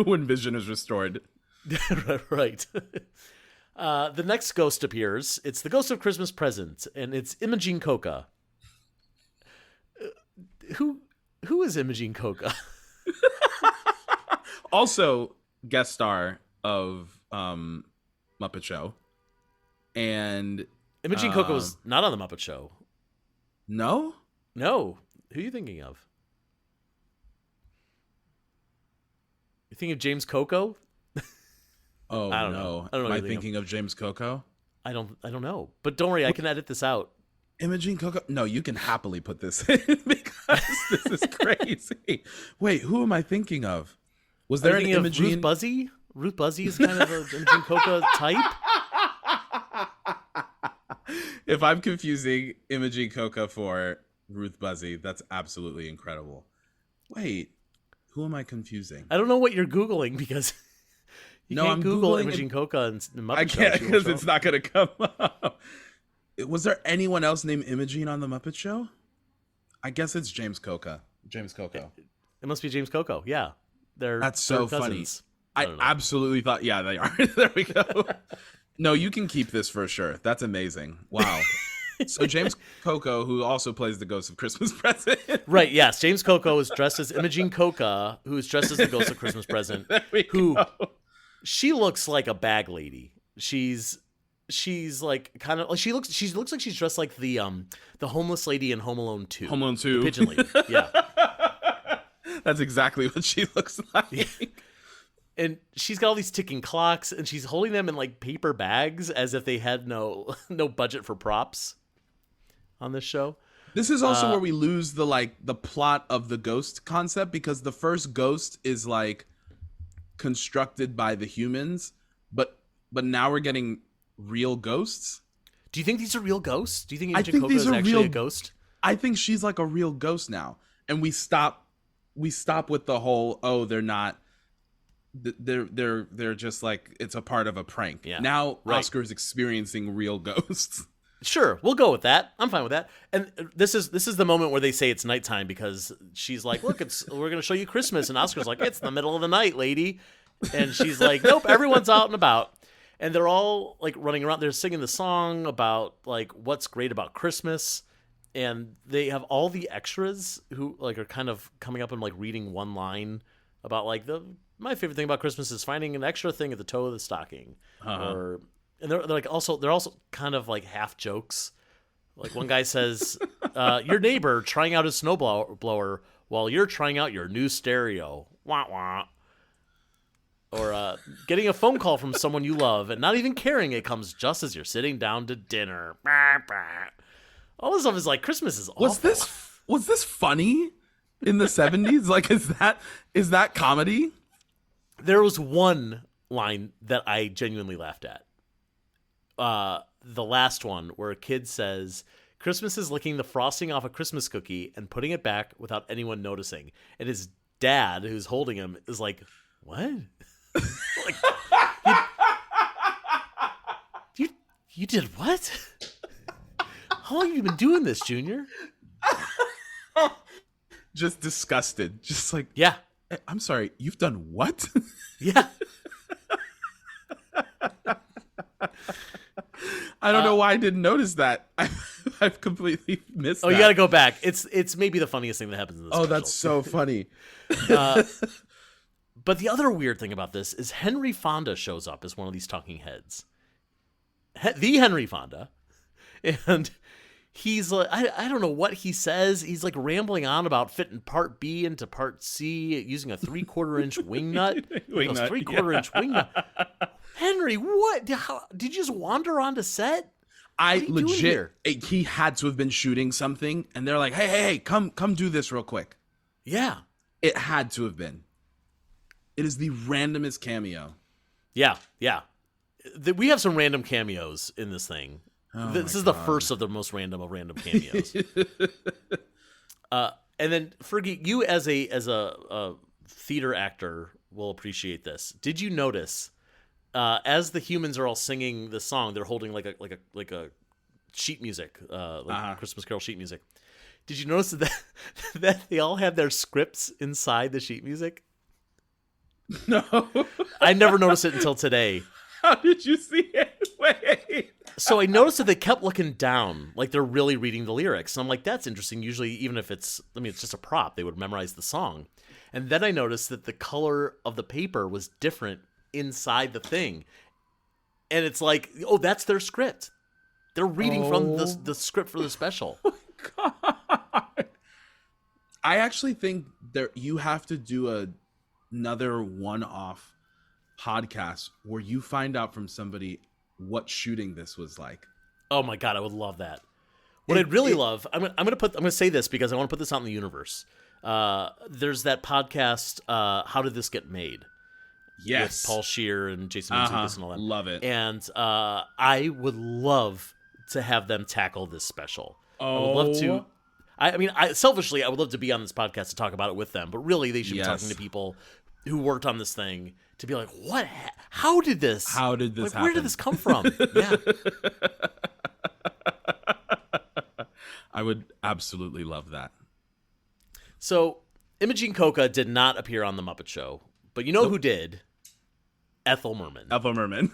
When vision is restored. Right. The next ghost appears. It's the ghost of Christmas Present, and it's Imogene Coca. Who is Imogene Coca? Also, guest star of Muppet Show. And Imogene Coca was not on the Muppet Show. No? No. Who are you thinking of? You thinking of James Coco? Oh, I don't no. know. I don't know Am I anything thinking of James Coco? I don't know. But don't worry, I can edit this out. Imogene Coca? No, you can happily put this in because this is crazy. Wait, who am I thinking of? Was there an Imogene? Ruth Buzzy? Ruth Buzzy is kind of an Imogene Coca type. If I'm confusing Imogene Coca for Ruth Buzzy, that's absolutely incredible. Wait, who am I confusing? I don't know what you're Googling because you can't I'm Google Googling Imogene Coca and Muppet I can't Show. because it's not going to come up. Was there anyone else named Imogene on the Muppet Show? I guess it's James Coca. James Coco. It must be James Coco. Yeah, That's so funny. cousins. I absolutely thought, yeah, they are. There we go. No, you can keep this for sure. That's amazing. Wow. So James Coco, who also plays the Ghost of Christmas Present. Right, yes. James Coco is dressed as Imogene Coca, who is dressed as the Ghost of Christmas Present. She looks like a bag lady. She's like kind of like she looks like she's dressed like the homeless lady in Home Alone 2. Home Alone 2. The pigeon lady. Yeah. That's exactly what she looks like. Yeah. And she's got all these ticking clocks, and she's holding them in like paper bags as if they had no budget for props on this show. This is also where we lose the plot of the ghost concept, because the first ghost is like constructed by the humans, but now we're getting real ghosts. Do you think these are real ghosts? Do you think Imogene Coca is actually a ghost? I think she's like a real ghost now, and we stop with the whole they're not. They're just like it's a part of a prank. Yeah. Now Right. Oscar's experiencing real ghosts. Sure, we'll go with that. I'm fine with that. And this is the moment where they say it's nighttime because she's like, "Look, we're going to show you Christmas," and Oscar's like, "It's the middle of the night, lady," and she's like, "Nope, everyone's out and about," and they're all like running around. They're singing the song about like what's great about Christmas, and they have all the extras who like are kind of coming up and like reading one line about like my favorite thing about Christmas is finding an extra thing at the toe of the stocking, and they're like they're also kind of like half jokes. Like one guy says, "Your neighbor trying out his snowblower while you're trying out your new stereo." Wah wah. Or getting a phone call from someone you love and not even caring it comes just as you're sitting down to dinner. All this stuff is like Christmas is awful. Was this funny in the 70s? Like is that comedy? There was one line that I genuinely laughed at. The last one where a kid says, "Christmas is licking the frosting off a Christmas cookie and putting it back without anyone noticing." And his dad, who's holding him, is like, "What? Like, you did what? How long have you been doing this, Junior?" Just disgusted. Just like, Yeah. I'm sorry, you've done what? Yeah. I don't know why I didn't notice that. I've completely missed that. You got to go back. It's maybe the funniest thing that happens in this special. That's so funny. But the other weird thing about this is Henry Fonda shows up as one of these talking heads. The Henry Fonda. And he's like, I don't know what he says. He's like rambling on about fitting part B into part C using a 3/4 inch wing nut. Wing nut, 3/4 inch wing nut. Henry, what? Did you just wander onto set? I What are you doing legit, here? he had to have been shooting something, and they're like, hey, come do this real quick. Yeah. It had to have been. It is the randomest cameo. Yeah. We have some random cameos in this thing. This is the first of the most random of random cameos. And then Fergie, you as a theater actor will appreciate this. Did you notice as the humans are all singing the song, they're holding like a sheet music, Christmas Carol sheet music. Did you notice that they all have their scripts inside the sheet music? No. I never noticed it until today. How did you see it? Wait. So I noticed that they kept looking down, like they're really reading the lyrics. And I'm like, that's interesting. Usually, even if it's just a prop, they would memorize the song. And then I noticed that the color of the paper was different inside the thing. And it's like, oh, that's their script. They're reading from the script for the special. Oh my God. I actually think you have to do another one-off podcast where you find out from somebody what shooting this was like. Oh my God, I would love that. What I'd really love, I'm gonna say this because I want to put this out in the universe. There's that podcast, How Did This Get Made? Yes, with Paul Scheer and Jason Mantzoukas and all that. Love it. And I would love to have them tackle this special. I would love to. Selfishly, I would love to be on this podcast to talk about it with them. But really, they should be talking to people who worked on this thing to be like, what? How did this happen? Where did this come from? Yeah. I would absolutely love that. So, Imogene Coca did not appear on The Muppet Show, but you know who did? Ethel Merman.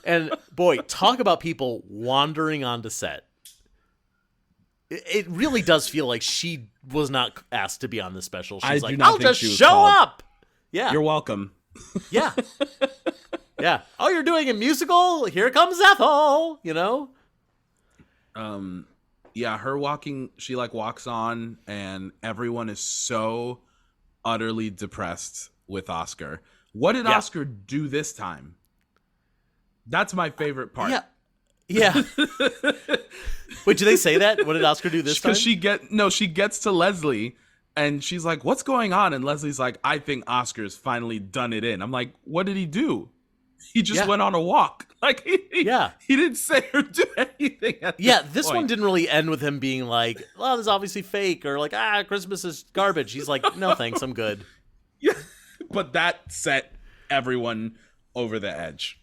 And boy, talk about people wandering onto set. It really does feel like she was not asked to be on this special. She's like, I'll just show up. Yeah. You're welcome. Yeah. Yeah. Oh, you're doing a musical? Here comes Ethel, you know? Yeah, she walks on and everyone is so utterly depressed with Oscar. What did Oscar do this time? That's my favorite part. Yeah. Wait, did they say that? What did Oscar do this time? Because she gets to Leslie and she's like, what's going on? And Leslie's like, I think Oscar's finally done it in. I'm like, what did he do? He just went on a walk. Like, he didn't say or do anything at this point. One didn't really end with him being like, well, this is obviously fake, or like, Christmas is garbage. He's like, no, thanks, I'm good. Yeah, but that set everyone over the edge.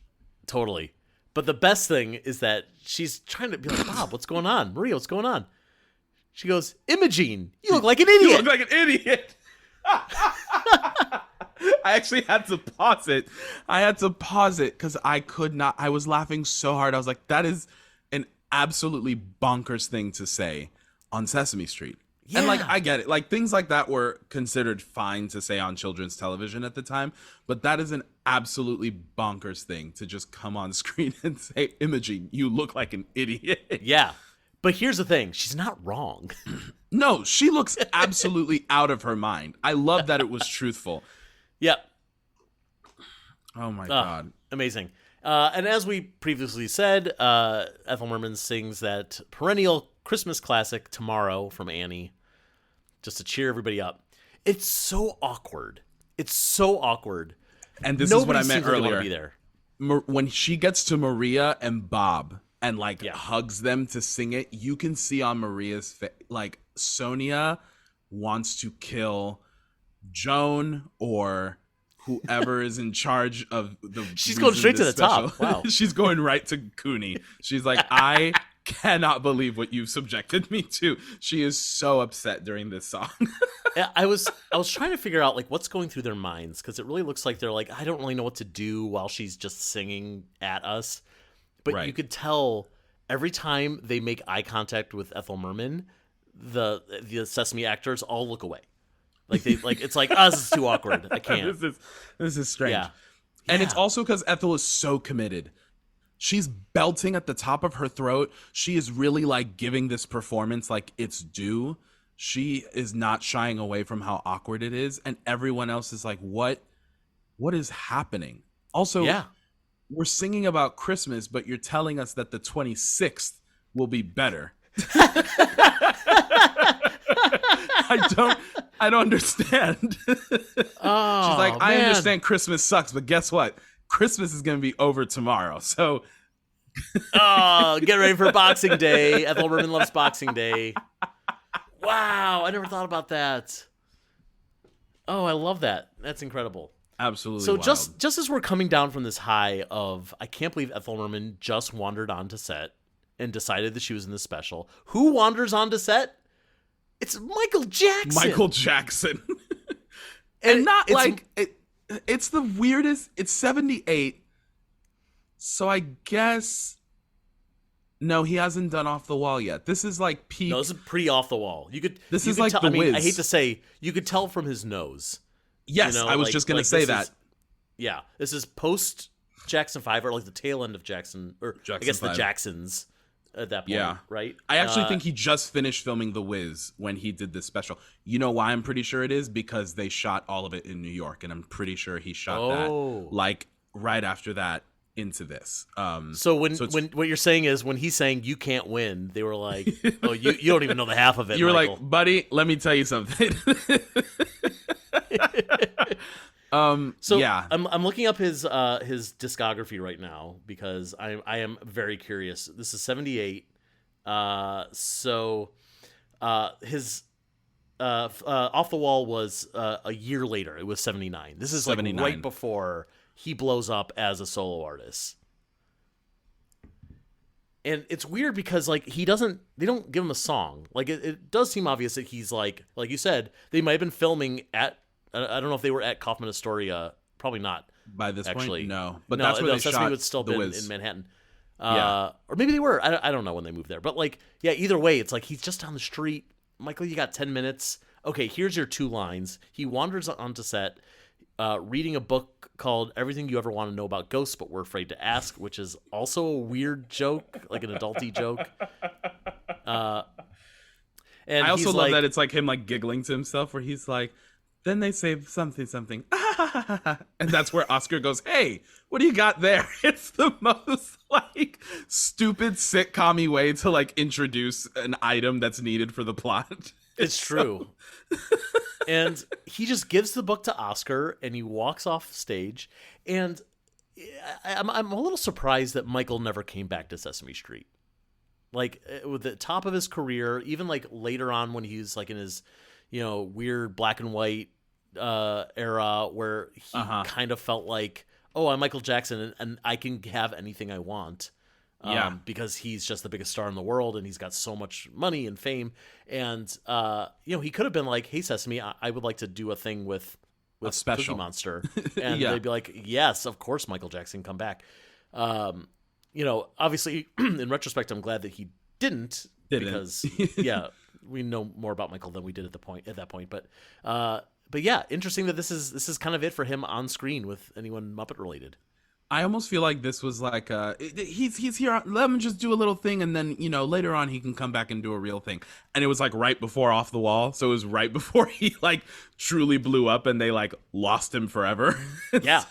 Totally. But the best thing is that she's trying to be like, Bob, what's going on? Maria, what's going on? She goes, Imogene, you look like an idiot. You look like an idiot. I actually had to pause it. Because I could not. I was laughing so hard. I was like, that is an absolutely bonkers thing to say on Sesame Street. Yeah. And I get it. Things like that were considered fine to say on children's television at the time. But that is an absolutely bonkers thing to just come on screen and say, Imogene, you look like an idiot. Yeah. But here's the thing. She's not wrong. No, she looks absolutely out of her mind. I love that it was truthful. Yep. Oh my God. Amazing. And as we previously said, Ethel Merman sings that perennial Christmas classic, Tomorrow, from Annie, just to cheer everybody up. It's so awkward. And this Nobody is what I meant earlier. Like be there. When she gets to Maria and Bob and hugs them to sing it, you can see on Maria's face, Sonia wants to kill Joan or whoever is in charge of the. She's going straight to the top. Wow. She's going right to Cooney. She's like, I cannot believe what you've subjected me to. She is so upset during this song. I was trying to figure out what's going through their minds, because it really looks like they're like, I don't really know what to do while she's just singing at us. But you could tell every time they make eye contact with Ethel Merman, the Sesame actors all look away. It's like, this is too awkward. I can't. This is strange. Yeah. And it's also because Ethel is so committed. She's belting at the top of her throat. She is really giving this performance it's due. She is not shying away from how awkward it is. And everyone else is like, what is happening? Also, we're singing about Christmas, but you're telling us that the 26th will be better. I don't understand. Oh, she's like, I understand Christmas sucks, but guess what? Christmas is going to be over tomorrow. So get ready for Boxing Day. Ethel Merman loves Boxing Day. Wow, I never thought about that. Oh, I love that. That's incredible. Absolutely So wild. just as we're coming down from this high of, I can't believe Ethel Merman just wandered onto set and decided that she was in this special. Who wanders onto set? It's Michael Jackson. Michael Jackson. And not like it's the weirdest. It's 78. So I guess no, he hasn't done Off the Wall yet. This is like peak. No, this is pretty off the wall. This is like tell, The Wiz. I hate to say, you could tell from his nose. Yes, I was just gonna say that. This is post Jackson 5, or like the tail end of Jackson, or I guess 5. The Jacksons at that point, right? I actually think he just finished filming The Wiz when he did this special. You know why I'm pretty sure it is? Because they shot all of it in New York, and I'm pretty sure he shot that like right after that into this. So when what you're saying is, when he's saying you can't win, they were like, oh, you don't even know the half of it. You were Michael. like, buddy, let me tell you something. So yeah, I'm looking up his discography right now because I am very curious. This is 78. His Off the Wall was a year later. It was 79. This is 79. Like right before he blows up as a solo artist. And it's weird because like they don't give him a song. Like it does seem obvious that he's like you said, they might have been filming at, I don't know if they were at Kaufman Astoria. Probably not. By this actually. Point, no. But that's where they Sesame shot would still The been Wiz. in Manhattan. Or maybe they were. I don't know when they moved there. But like, yeah, either way, it's like he's just down the street. Michael, you got 10 minutes. Okay, here's your 2 lines. He wanders onto set, reading a book called Everything You Ever Want to Know About Ghosts, But We're Afraid to Ask, which is also a weird joke, like an adulty joke. And I also love that it's like him like giggling to himself, where he's like, then they say something, and that's where Oscar goes, hey, what do you got there? It's the most like stupid sitcom-y way to like introduce an item that's needed for the plot. It's true. And he just gives the book to Oscar and he walks off stage. And I'm a little surprised that Michael never came back to Sesame Street. Like with the top of his career, even like later on when he's like in his, weird black and white era where he kind of felt like, oh, I'm Michael Jackson and I can have anything I want. Because he's just the biggest star in the world and he's got so much money and fame. And, he could have been like, hey, Sesame, I would like to do a thing with a special Cookie Monster. And they'd be like, yes, of course, Michael Jackson, come back. Obviously, in retrospect, I'm glad that he didn't. Because, we know more about Michael than we did at that point. But yeah, interesting that this is kind of it for him on screen with anyone Muppet related. I almost feel like this was like he's here, let him just do a little thing, and then later on he can come back and do a real thing. And it was like right before Off the Wall, so it was right before he like truly blew up and they like lost him forever. Yeah.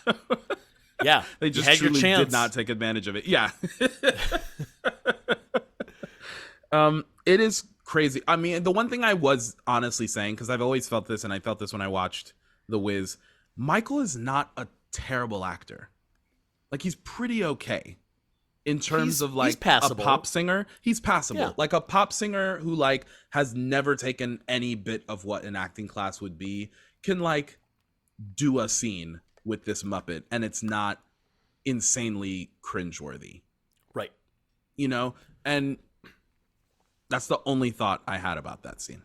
Yeah. They just truly did not take advantage of it. Yeah. It is crazy. I mean, the one thing I was honestly saying, because I've always felt this, and I felt this when I watched The Wiz, Michael is not a terrible actor. Like, he's pretty okay in terms of like a pop singer. He's passable. Yeah. Like a pop singer who like has never taken any bit of what an acting class would be can like do a scene with this Muppet and it's not insanely cringeworthy. Right. And that's the only thought I had about that scene.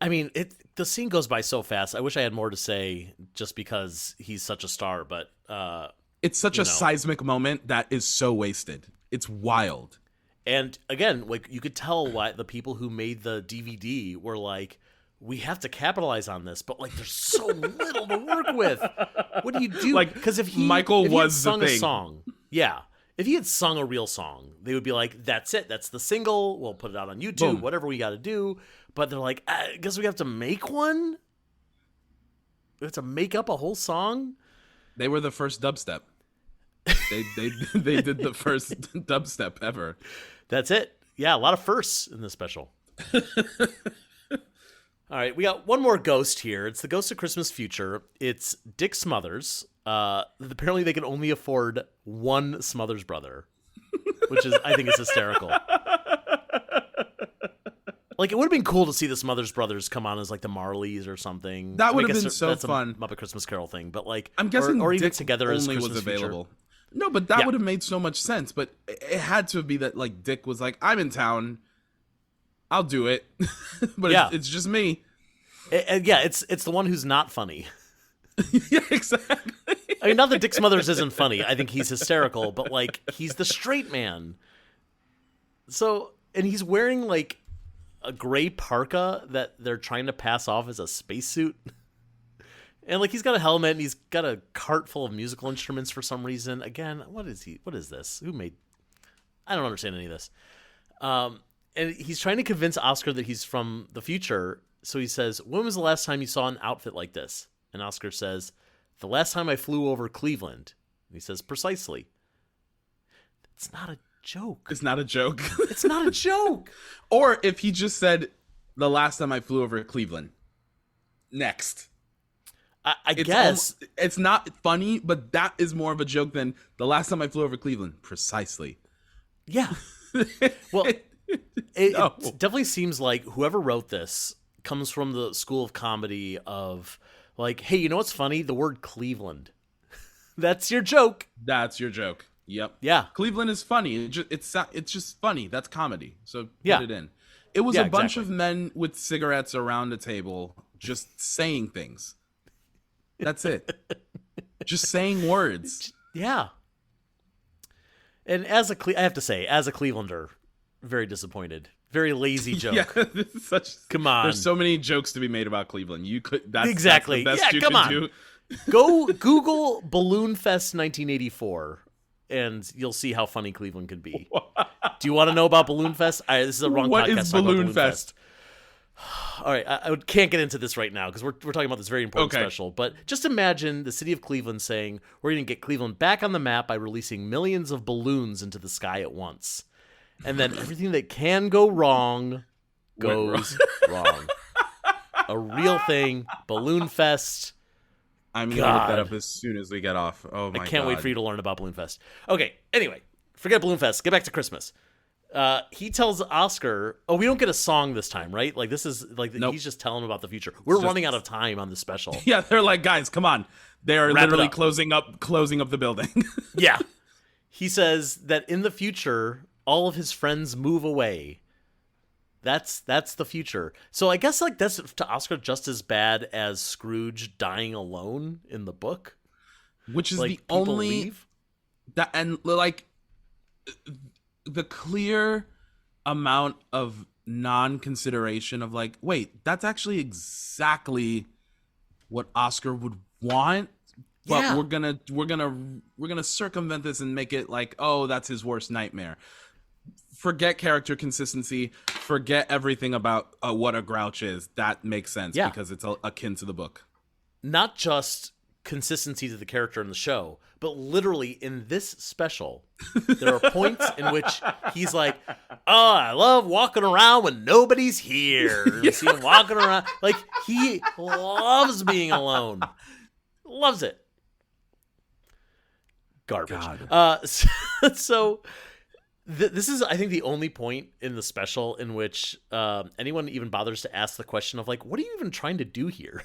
I mean, the scene goes by so fast. I wish I had more to say just because he's such a star, but it's such a seismic moment that is so wasted. It's wild. And again, like you could tell why the people who made the DVD were like, we have to capitalize on this, but like there's so little to work with. What do you do? Like, because if he had sung a song, if he had sung a real song, they would be like, that's it. That's the single. We'll put it out on YouTube, Boom. Whatever we got to do. But they're like, I guess we have to make one. We have to make up a whole song. They were the first dubstep. They did the first dubstep ever. That's it. Yeah, a lot of firsts in this special. All right, we got one more ghost here. It's the Ghost of Christmas Future. It's Dick Smothers. Apparently they can only afford one Smothers brother, which is, I think, is hysterical. Like, it would have been cool to see the Smothers Brothers come on as, like, the Marleys or something. That would have guess been so that's fun. A Muppet Christmas Carol thing, but, like... I'm guessing or even Dick together as only Christmas was available. Future. No, but that would have made so much sense. But it had to be that, like, Dick was like, I'm in town. I'll do it. But it's just me. It's the one who's not funny. Yeah, exactly. I mean, not that Dick Smothers isn't funny. I think he's hysterical, but, like, he's the straight man. So, and he's wearing, like, a gray parka that they're trying to pass off as a spacesuit. And, like, he's got a helmet and he's got a cart full of musical instruments for some reason. Again, what is this? I don't understand any of this. And he's trying to convince Oscar that he's from the future. So he says, when was the last time you saw an outfit like this? And Oscar says, the last time I flew over Cleveland. And he says, precisely. It's not a joke. It's not a joke. It's not a joke. Or if he just said, the last time I flew over Cleveland. Next. I guess. It's not funny, but that is more of a joke than the last time I flew over Cleveland. Precisely. Yeah. Well, it definitely seems like whoever wrote this comes from the school of comedy of, like, hey, you know what's funny? The word Cleveland. That's your joke. That's your joke. Yep. Yeah. Cleveland is funny. It's just funny. That's comedy. So put it in. It was a bunch of men with cigarettes around a table just saying things. That's it. Just saying words. Yeah. And I have to say, as a Clevelander, very disappointed. Very lazy joke. Yeah, this is come on. There's so many jokes to be made about Cleveland. You could exactly. That's the best you come could on. do. Go Google Balloon Fest 1984, and you'll see how funny Cleveland could be. Do you want to know about Balloon Fest? This is a wrong what podcast. What is Balloon Fest? All right, I can't get into this right now because we're talking about this very important special. But just imagine the city of Cleveland saying, we're going to get Cleveland back on the map by releasing millions of balloons into the sky at once. And then everything that can go wrong goes wrong. A real thing, Balloon Fest. I'm going to look that up as soon as we get off. Oh, my God. I can't wait for you to learn about Balloon Fest. Okay, anyway, forget Balloon Fest. Get back to Christmas. He tells Oscar, we don't get a song this time, right? Like, this is, like, nope. He's just telling him about the future. We're running out of time on this special. Yeah, they're like, guys, come on. They're literally closing up the building. Yeah. He says that in the future, all of his friends move away. That's the future. So I guess, like, that's to Oscar just as bad as Scrooge dying alone in the book. Which is, like, the only... Leave. That, and, like... the clear amount of non-consideration of, like, wait, that's actually exactly what Oscar would want, but we're gonna circumvent this and make it like, oh, that's his worst nightmare. Forget character consistency, forget everything about what a grouch is. That makes sense because it's akin to the book. Not just consistency to the character in the show, but literally in this special, there are points in which he's like, oh, I love walking around when nobody's here. You see him walking around. Like, he loves being alone. Loves it. Garbage. So this is, I think, the only point in the special in which anyone even bothers to ask the question of, like, what are you even trying to do here?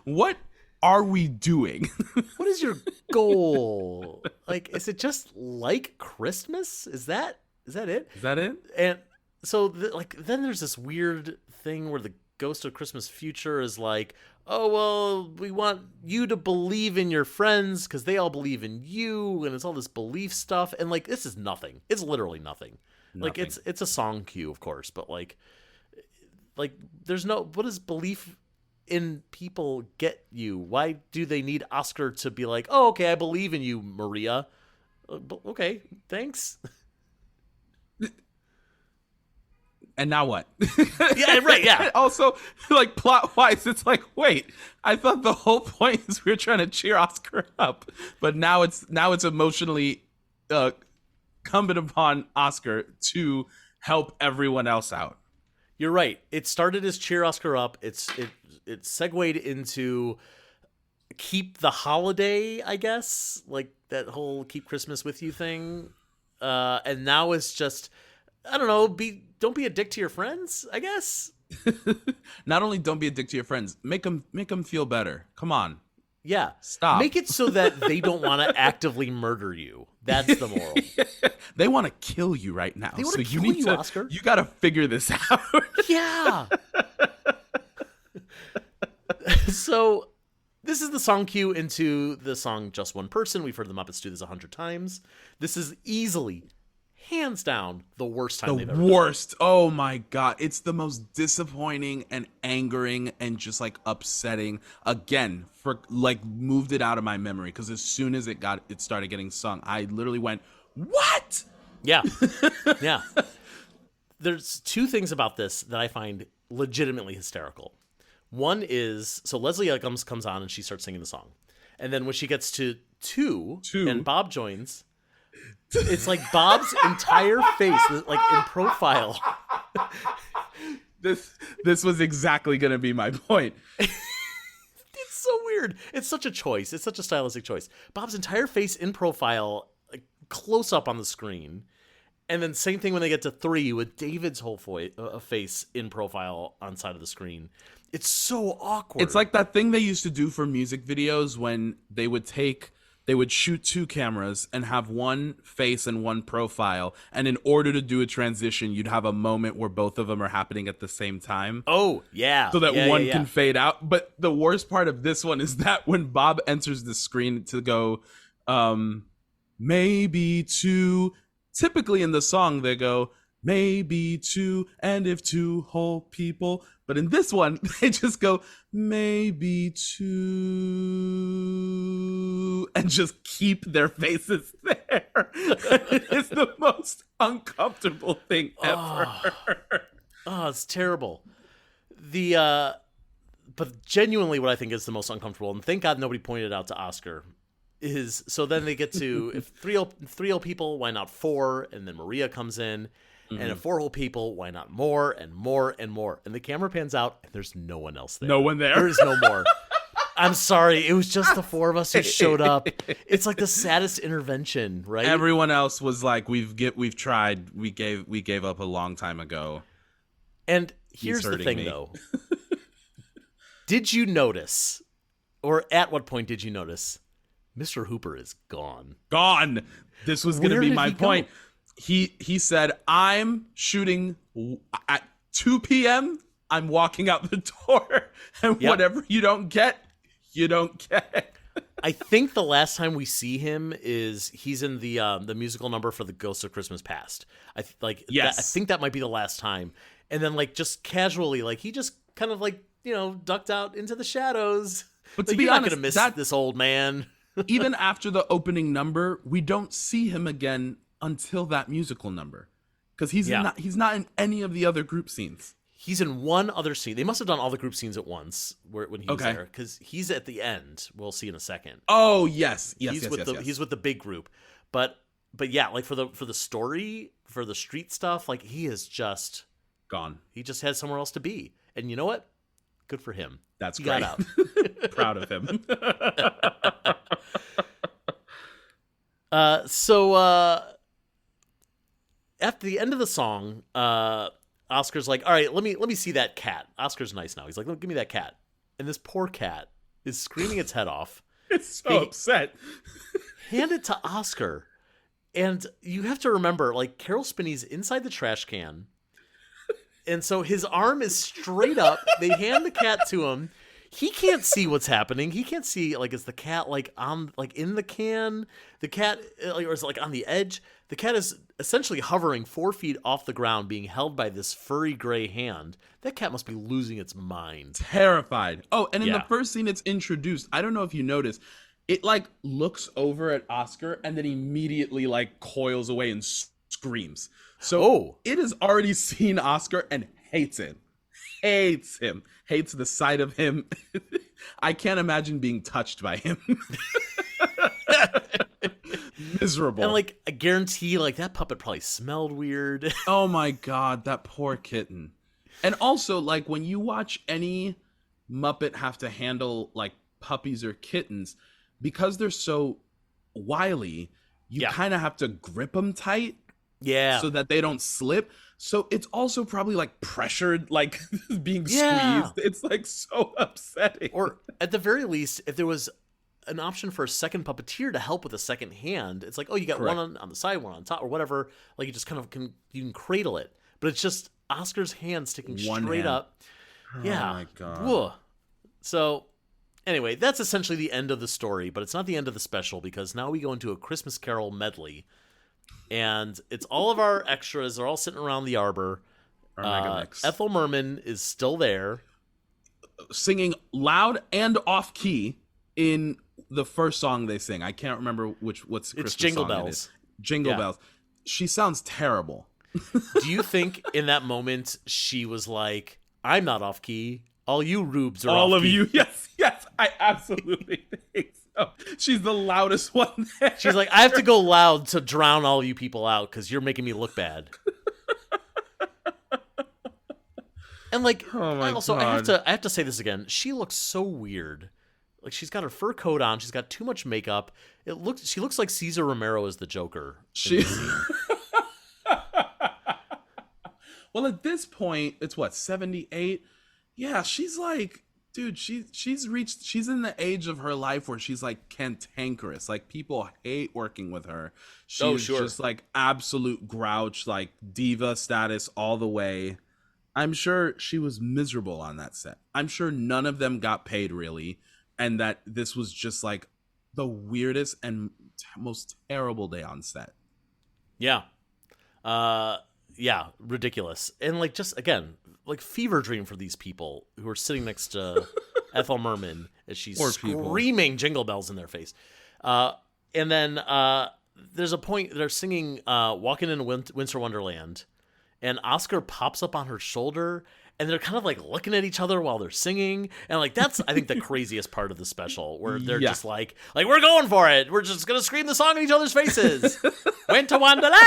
What are we doing? What is your goal? Like, is it just like Christmas? Is that it? Is that it? And so, then there's this weird thing where the ghost of Christmas future is like, oh, well, we want you to believe in your friends because they all believe in you, and it's all this belief stuff. And, like, this is nothing. It's literally nothing. Like, it's a song cue, of course, but like there's no, what does belief in people get you? Why do they need Oscar to be like, oh, okay, I believe in you, Maria? Okay, thanks. And now what? Yeah, right, yeah. Also, like, plot-wise, it's like, wait, I thought the whole point is we were trying to cheer Oscar up, but now it's emotionally incumbent upon Oscar to help everyone else out. You're right. It started as cheer Oscar up. It segued into keep the holiday, I guess, like that whole keep Christmas with you thing. And now it's just I don't know, don't be a dick to your friends, I guess. Not only don't be a dick to your friends, make them feel better. Come on. Yeah. Stop. Make it so that they don't want to actively murder you. That's the moral. They want to kill you right now. They want to kill you, Oscar. You got to figure this out. Yeah. So this is the song cue into the song Just One Person. We've heard the Muppets do this 100 times. This is easily, hands down, the worst time they've ever done. The worst. Oh my God. It's the most disappointing and angering and just like upsetting. Again, for like moved it out of my memory because as soon as it started getting sung, I literally went, what? Yeah. Yeah. There's two things about this that I find legitimately hysterical. One is, so Leslie Uggams comes on and she starts singing the song. And then when she gets to two. And Bob joins, it's like Bob's entire face, like in profile. This was exactly going to be my point. It's so weird. It's such a choice. It's such a stylistic choice. Bob's entire face in profile, like, close up on the screen. And then same thing when they get to 3 with David's whole face in profile on side of the screen. It's so awkward. It's like that thing they used to do for music videos when they would shoot 2 cameras and have one face and one profile. And in order to do a transition, you'd have a moment where both of them are happening at the same time. Oh, yeah. So that one can fade out. But the worst part of this one is that when Bob enters the screen to go, maybe 2, typically in the song, they go, maybe 2, and if 2 whole people. But in this one, they just go, maybe 2, and just keep their faces there. It's the most uncomfortable thing ever. Oh, it's terrible. But genuinely what I think is the most uncomfortable, and thank God nobody pointed it out to Oscar, is, so then they get to, if 3 whole people, why not 4? And then Maria comes in. And if 4 whole people, why not more and more and more? And the camera pans out, and there's no one else there. No one there. There's no more. I'm sorry. It was just the 4 of us who showed up. It's like the saddest intervention, right? Everyone else was like, we've tried. We gave up a long time ago. And here's the thing, though. Did you notice, or at what point did you notice, Mr. Hooper is gone? Gone. This was going to be my point. He said, I'm shooting at 2 p.m. I'm walking out the door, and whatever you don't get, you don't get. I think the last time we see him is he's in the musical number for the Ghost of Christmas Past. I think that might be the last time. And then like just casually, like he just kind of like, ducked out into the shadows. But like, to be you're honest, not gonna miss this old man. Even after the opening number, we don't see him again until that musical number, because he's not in any of the other group scenes. He's in one other scene. They must have done all the group scenes at once when he was there, because he's at the end. We'll see in a second. Oh yes, he's with the big group, but yeah, like for the story, for the street stuff, like he is just gone. He just has somewhere else to be, and you know what? Good for him. That's he great. Got out. Proud of him. At the end of the song, Oscar's like, all right, let me see that cat. Oscar's nice now. He's like, give me that cat. And this poor cat is screaming its head off. It's so upset. Hand it to Oscar. And you have to remember, like, Carol Spinney's inside the trash can. And so his arm is straight up. They hand the cat to him. He can't see what's happening. He can't see, like, is the cat, like, on, like, in the can? The cat, or is it, like, on the edge? The cat is essentially hovering 4 feet off the ground, being held by this furry gray hand. That cat must be losing its mind. Terrified. Oh, and in the first scene it's introduced, I don't know if you noticed, it, like, looks over at Oscar and then immediately, like, coils away and screams. So it has already seen Oscar and hates him. Hates him. Hates the sight of him. I can't imagine being touched by him. Miserable. And like, I guarantee, like, that puppet probably smelled weird. Oh my God, that poor kitten. And also, like, when you watch any Muppet have to handle, like, puppies or kittens, because they're so wily, you kind of have to grip them tight. Yeah. so that they don't slip. So it's also probably like pressured, like being Yeah. squeezed. It's like so upsetting. Or at the very least, if there was an option for a second puppeteer to help with a second hand, it's like, oh, you got Correct. one on the side, one on top, or whatever. Like you just kind of you can cradle it, but it's just Oscar's hand sticking One straight hand. up. Oh Yeah. my God. Whoa. So anyway, that's essentially the end of the story, but it's not the end of the special because now we go into a Christmas Carol medley, and it's all of our extras are all sitting around the arbor. Our mega mix. Ethel Merman is still there. Singing loud and off key in the first song they sing. I can't remember what's Christmas Jingle song it Bells. is. Jingle Yeah. Bells. She sounds terrible. Do you think in that moment she was like, I'm not off key. All you rubes are All off of key. you. Yes, I absolutely think so. She's the loudest one there. She's like, I have to go loud to drown all you people out because you're making me look bad. And like, Oh my I have to say this again. She looks so weird. Like she's got her fur coat on. She's got too much makeup. She looks like Cesar Romero as the Joker. Well, at this point, it's what, 78? Yeah, she's like, dude, she's in the age of her life where she's like cantankerous. Like people hate working with her. She's just like absolute grouch, like diva status all the way. I'm sure she was miserable on that set. I'm sure none of them got paid really, and that this was just like the weirdest and most terrible day on set. Yeah. Yeah, ridiculous. And like just again, like fever dream for these people who are sitting next to Ethel Merman as she's screaming Jingle Bells in their face. And then there's a point they're singing Walking in Winter Wonderland, and Oscar pops up on her shoulder, and they're kind of like looking at each other while they're singing. And like that's I think the craziest part of the special, where they're just like we're going for it. We're just gonna scream the song in each other's faces. Winter Wonderland.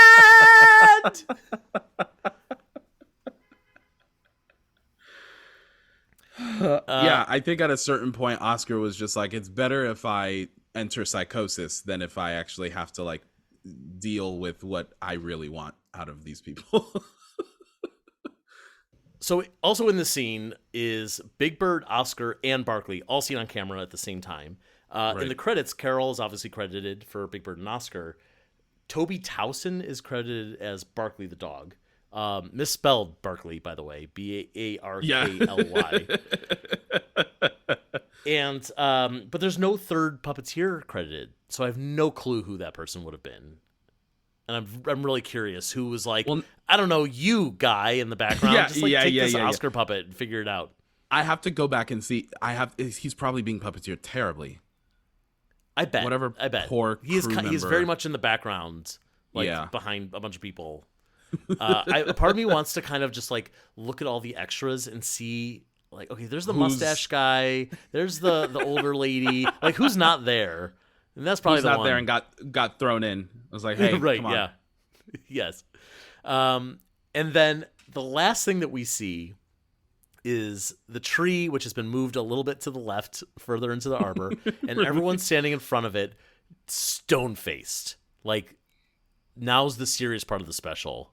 Yeah, I think at a certain point Oscar was just like, it's better if I enter psychosis than if I actually have to like deal with what I really want out of these people. So also in the scene is Big Bird, Oscar, and Barkley all seen on camera at the same time. In the credits, Carol is obviously credited for Big Bird and Oscar. Toby Towson is credited as Barkley the dog. Misspelled Barkley, by the way, Barkly. And but there's no third puppeteer credited, so I have no clue who that person would have been. And I'm really curious who was like, I don't know, you guy in the background, take this Oscar puppet and figure it out. I have to go back and see. He's probably being puppeteered terribly. I bet. Poor he's very much in the background, behind a bunch of people. Part of me wants to kind of just like look at all the extras and see like, okay, there's the mustache guy, there's the older lady, like who's not there, and that's probably not there and got thrown in. I was like, hey, right, come on. yeah, yes. And then the last thing that we see is the tree, which has been moved a little bit to the left, further into the arbor, and everyone's standing in front of it, stone-faced. Like, now's the serious part of the special.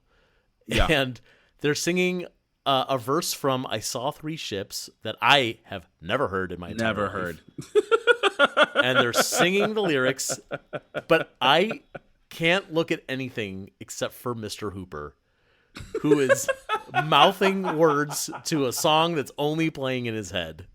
Yeah. And they're singing a verse from I Saw Three Ships that I have never heard in my entire life. And they're singing the lyrics, but I can't look at anything except for Mr. Hooper, who is mouthing words to a song that's only playing in his head.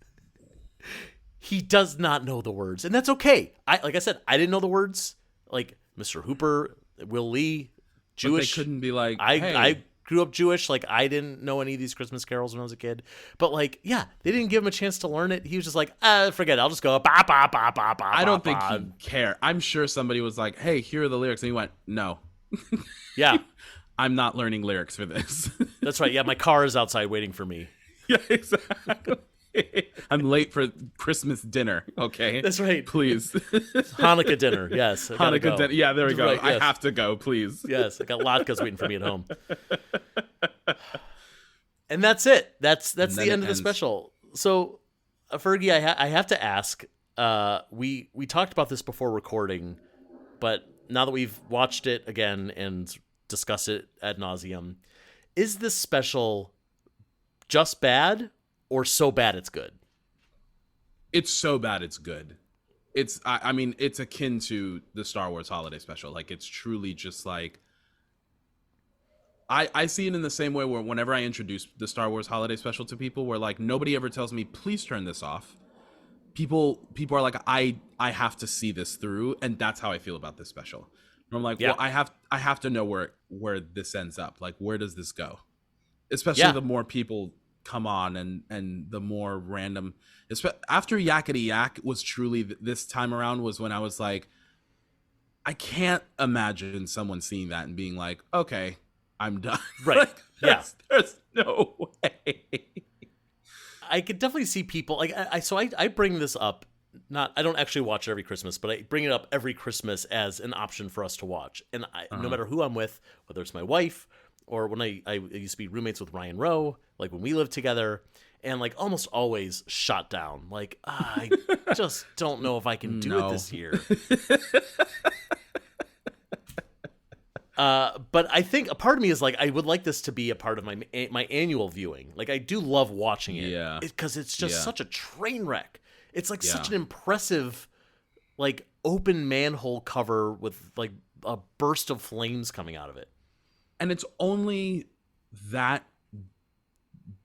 He does not know the words, and that's okay. Like I said, I didn't know the words. Like Mr. Hooper, Will Lee, Jewish. But they couldn't be like, I grew up Jewish. Like I didn't know any of these Christmas carols when I was a kid. But like, yeah, they didn't give him a chance to learn it. He was just like, forget it. I'll just go ba ba ba ba ba. I don't think he cared. I'm sure somebody was like, hey, here are the lyrics, and he went, no. Yeah. I'm not learning lyrics for this. That's right. Yeah, my car is outside waiting for me. Yeah, exactly. I'm late for Christmas dinner. Okay. That's right. Please. Hanukkah dinner. Yes. Hanukkah dinner. Yeah, there we go. Right, yes. I have to go, please. Yes. I got latkes waiting for me at home. And that's it. That's the end of the special. So, Fergie, I have to ask. We talked about this before recording, but now that we've watched it again and discuss it ad nauseum. Is this special just bad or so bad it's good? It's so bad it's good. I mean, it's akin to the Star Wars holiday special. Like, it's truly just like, I see it in the same way where whenever I introduce the Star Wars holiday special to people, where like nobody ever tells me, please turn this off. People are like, I have to see this through, and that's how I feel about this special. And I'm like, well, I have to know where this ends up. Like, where does this go? Especially the more people come on and the more random. After Yakkety Yak was truly this time around was when I was like, I can't imagine someone seeing that and being like, okay, I'm done. Right. Like, there's no way. I could definitely see people like I bring this up. I don't actually watch it every Christmas, but I bring it up every Christmas as an option for us to watch. And no matter who I'm with, whether it's my wife or when I used to be roommates with Ryan Rowe, like when we lived together, and like almost always shot down. Like, I just don't know if I can do it this year. But I think a part of me is like, I would like this to be a part of my annual viewing. Like, I do love watching it because it's just such a train wreck. It's like such an impressive, like, open manhole cover with like a burst of flames coming out of it. And it's only that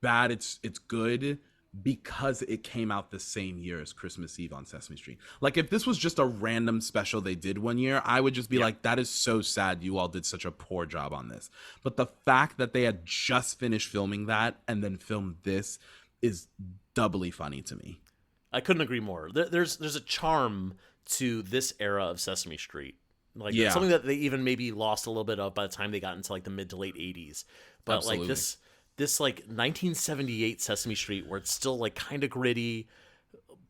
bad it's good because it came out the same year as Christmas Eve on Sesame Street. Like, if this was just a random special they did one year, I would just be like, that is so sad you all did such a poor job on this. But the fact that they had just finished filming that and then filmed this is doubly funny to me. I couldn't agree more. There's a charm to this era of Sesame Street. Like, something that they even maybe lost a little bit of by the time they got into like the mid to late 80s. But Absolutely. Like this like 1978 Sesame Street, where it's still like kind of gritty,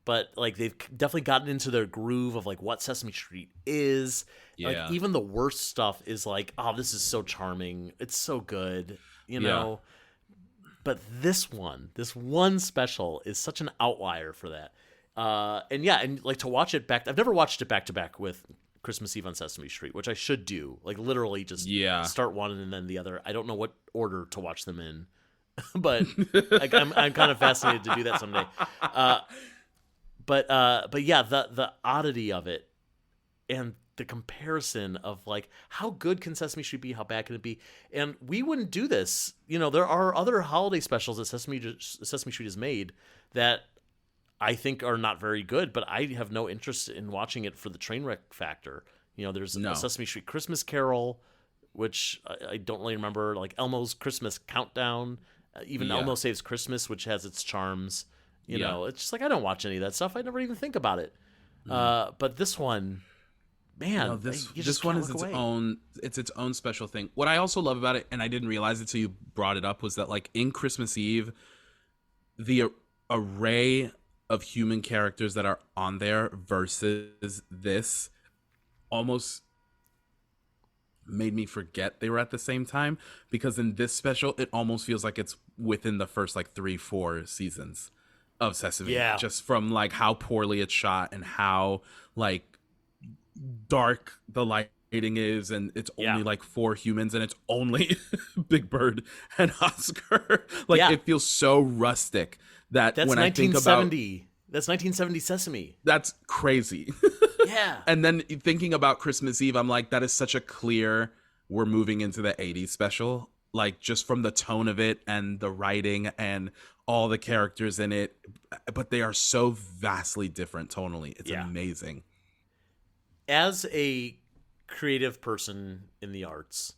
but like they've definitely gotten into their groove of like what Sesame Street is. Like, even the worst stuff is like, oh, this is so charming. It's so good, you know? But this one special is such an outlier for that. And like to watch it back, I've never watched it back to back with Christmas Eve on Sesame Street, which I should do. Like, literally just start one and then the other. I don't know what order to watch them in, but like, I'm kind of fascinated to do that someday. But yeah, the oddity of it and the comparison of like, how good can Sesame Street be? How bad can it be? And we wouldn't do this. You know, there are other holiday specials that Sesame Street has made that I think are not very good, but I have no interest in watching it for the train wreck factor. You know, there's a Sesame Street Christmas Carol, which I don't really remember, like Elmo's Christmas Countdown, even Elmo Saves Christmas, which has its charms. You know, it's just like, I don't watch any of that stuff. I never even think about it. But this one, man, no, this one is its own special thing. What I also love about it, and I didn't realize it till you brought it up, was that like in Christmas Eve, the array of human characters that are on there versus this almost made me forget they were at the same time, because in this special it almost feels like it's within the first like 3-4 seasons of Sesame, just from like how poorly it's shot and how like dark the lighting is, and it's only like 4 humans and it's only Big Bird and Oscar. Like, it feels so rustic that that's when 1970. I think about that's 1970 Sesame. That's crazy. Yeah. And then thinking about Christmas Eve, I'm like, that is such a clear, we're moving into the 80s special. Like, just from the tone of it and the writing and all the characters in it. But they are so vastly different tonally. It's amazing. As a creative person in the arts,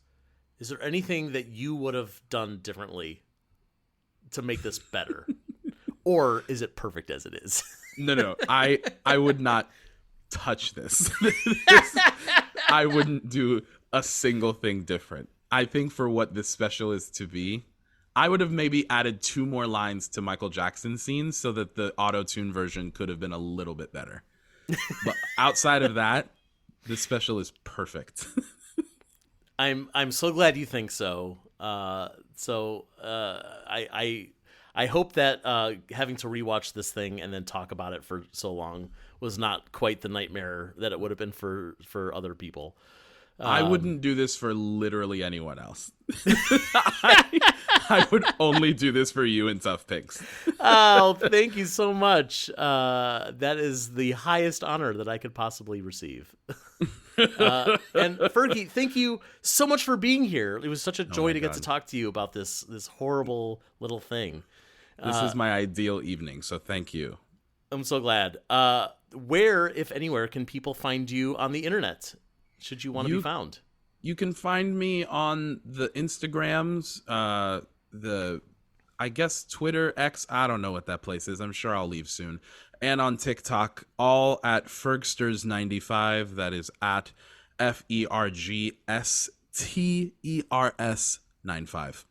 is there anything that you would have done differently to make this better? Or is it perfect as it is? No. I would not touch this. I wouldn't do a single thing different. I think for what this special is to be, I would have maybe added 2 more lines to Michael Jackson's scenes so that the auto-tune version could have been a little bit better. But outside of that, this special is perfect. I'm so glad you think so. I hope that having to rewatch this thing and then talk about it for so long was not quite the nightmare that it would have been for other people. I wouldn't do this for literally anyone else. I would only do this for you and ToughPigs. Oh, thank you so much. That is the highest honor that I could possibly receive. And Fergie, thank you so much for being here. It was such a joy to get to talk to you about this horrible little thing. This is my ideal evening, so thank you. I'm so glad. Where, if anywhere, can people find you on the internet, should you want to be found? You can find me on the Instagrams, I guess Twitter, X, I don't know what that place is. I'm sure I'll leave soon. And on TikTok, all at Fergsters95. That is at FERGSTERS95.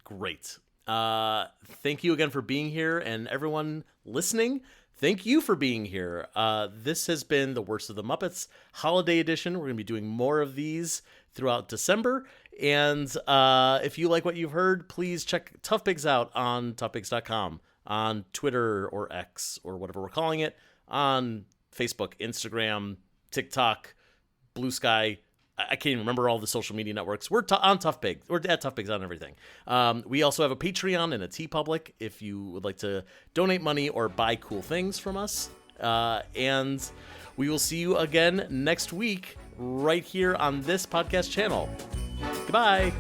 Great. Thank you again for being here, and everyone listening, thank you for being here. This has been the Worst of the Muppets Holiday Edition. We're going to be doing more of these throughout December. And if you like what you've heard, please check ToughPigs out on toughpigs.com, on Twitter or X or whatever we're calling it, on Facebook, Instagram, TikTok, Blue Sky. I can't even remember all the social media networks. We're on ToughPigs. We're at ToughPigs on everything. We also have a Patreon and a TeePublic if you would like to donate money or buy cool things from us. And we will see you again next week right here on this podcast channel. Goodbye.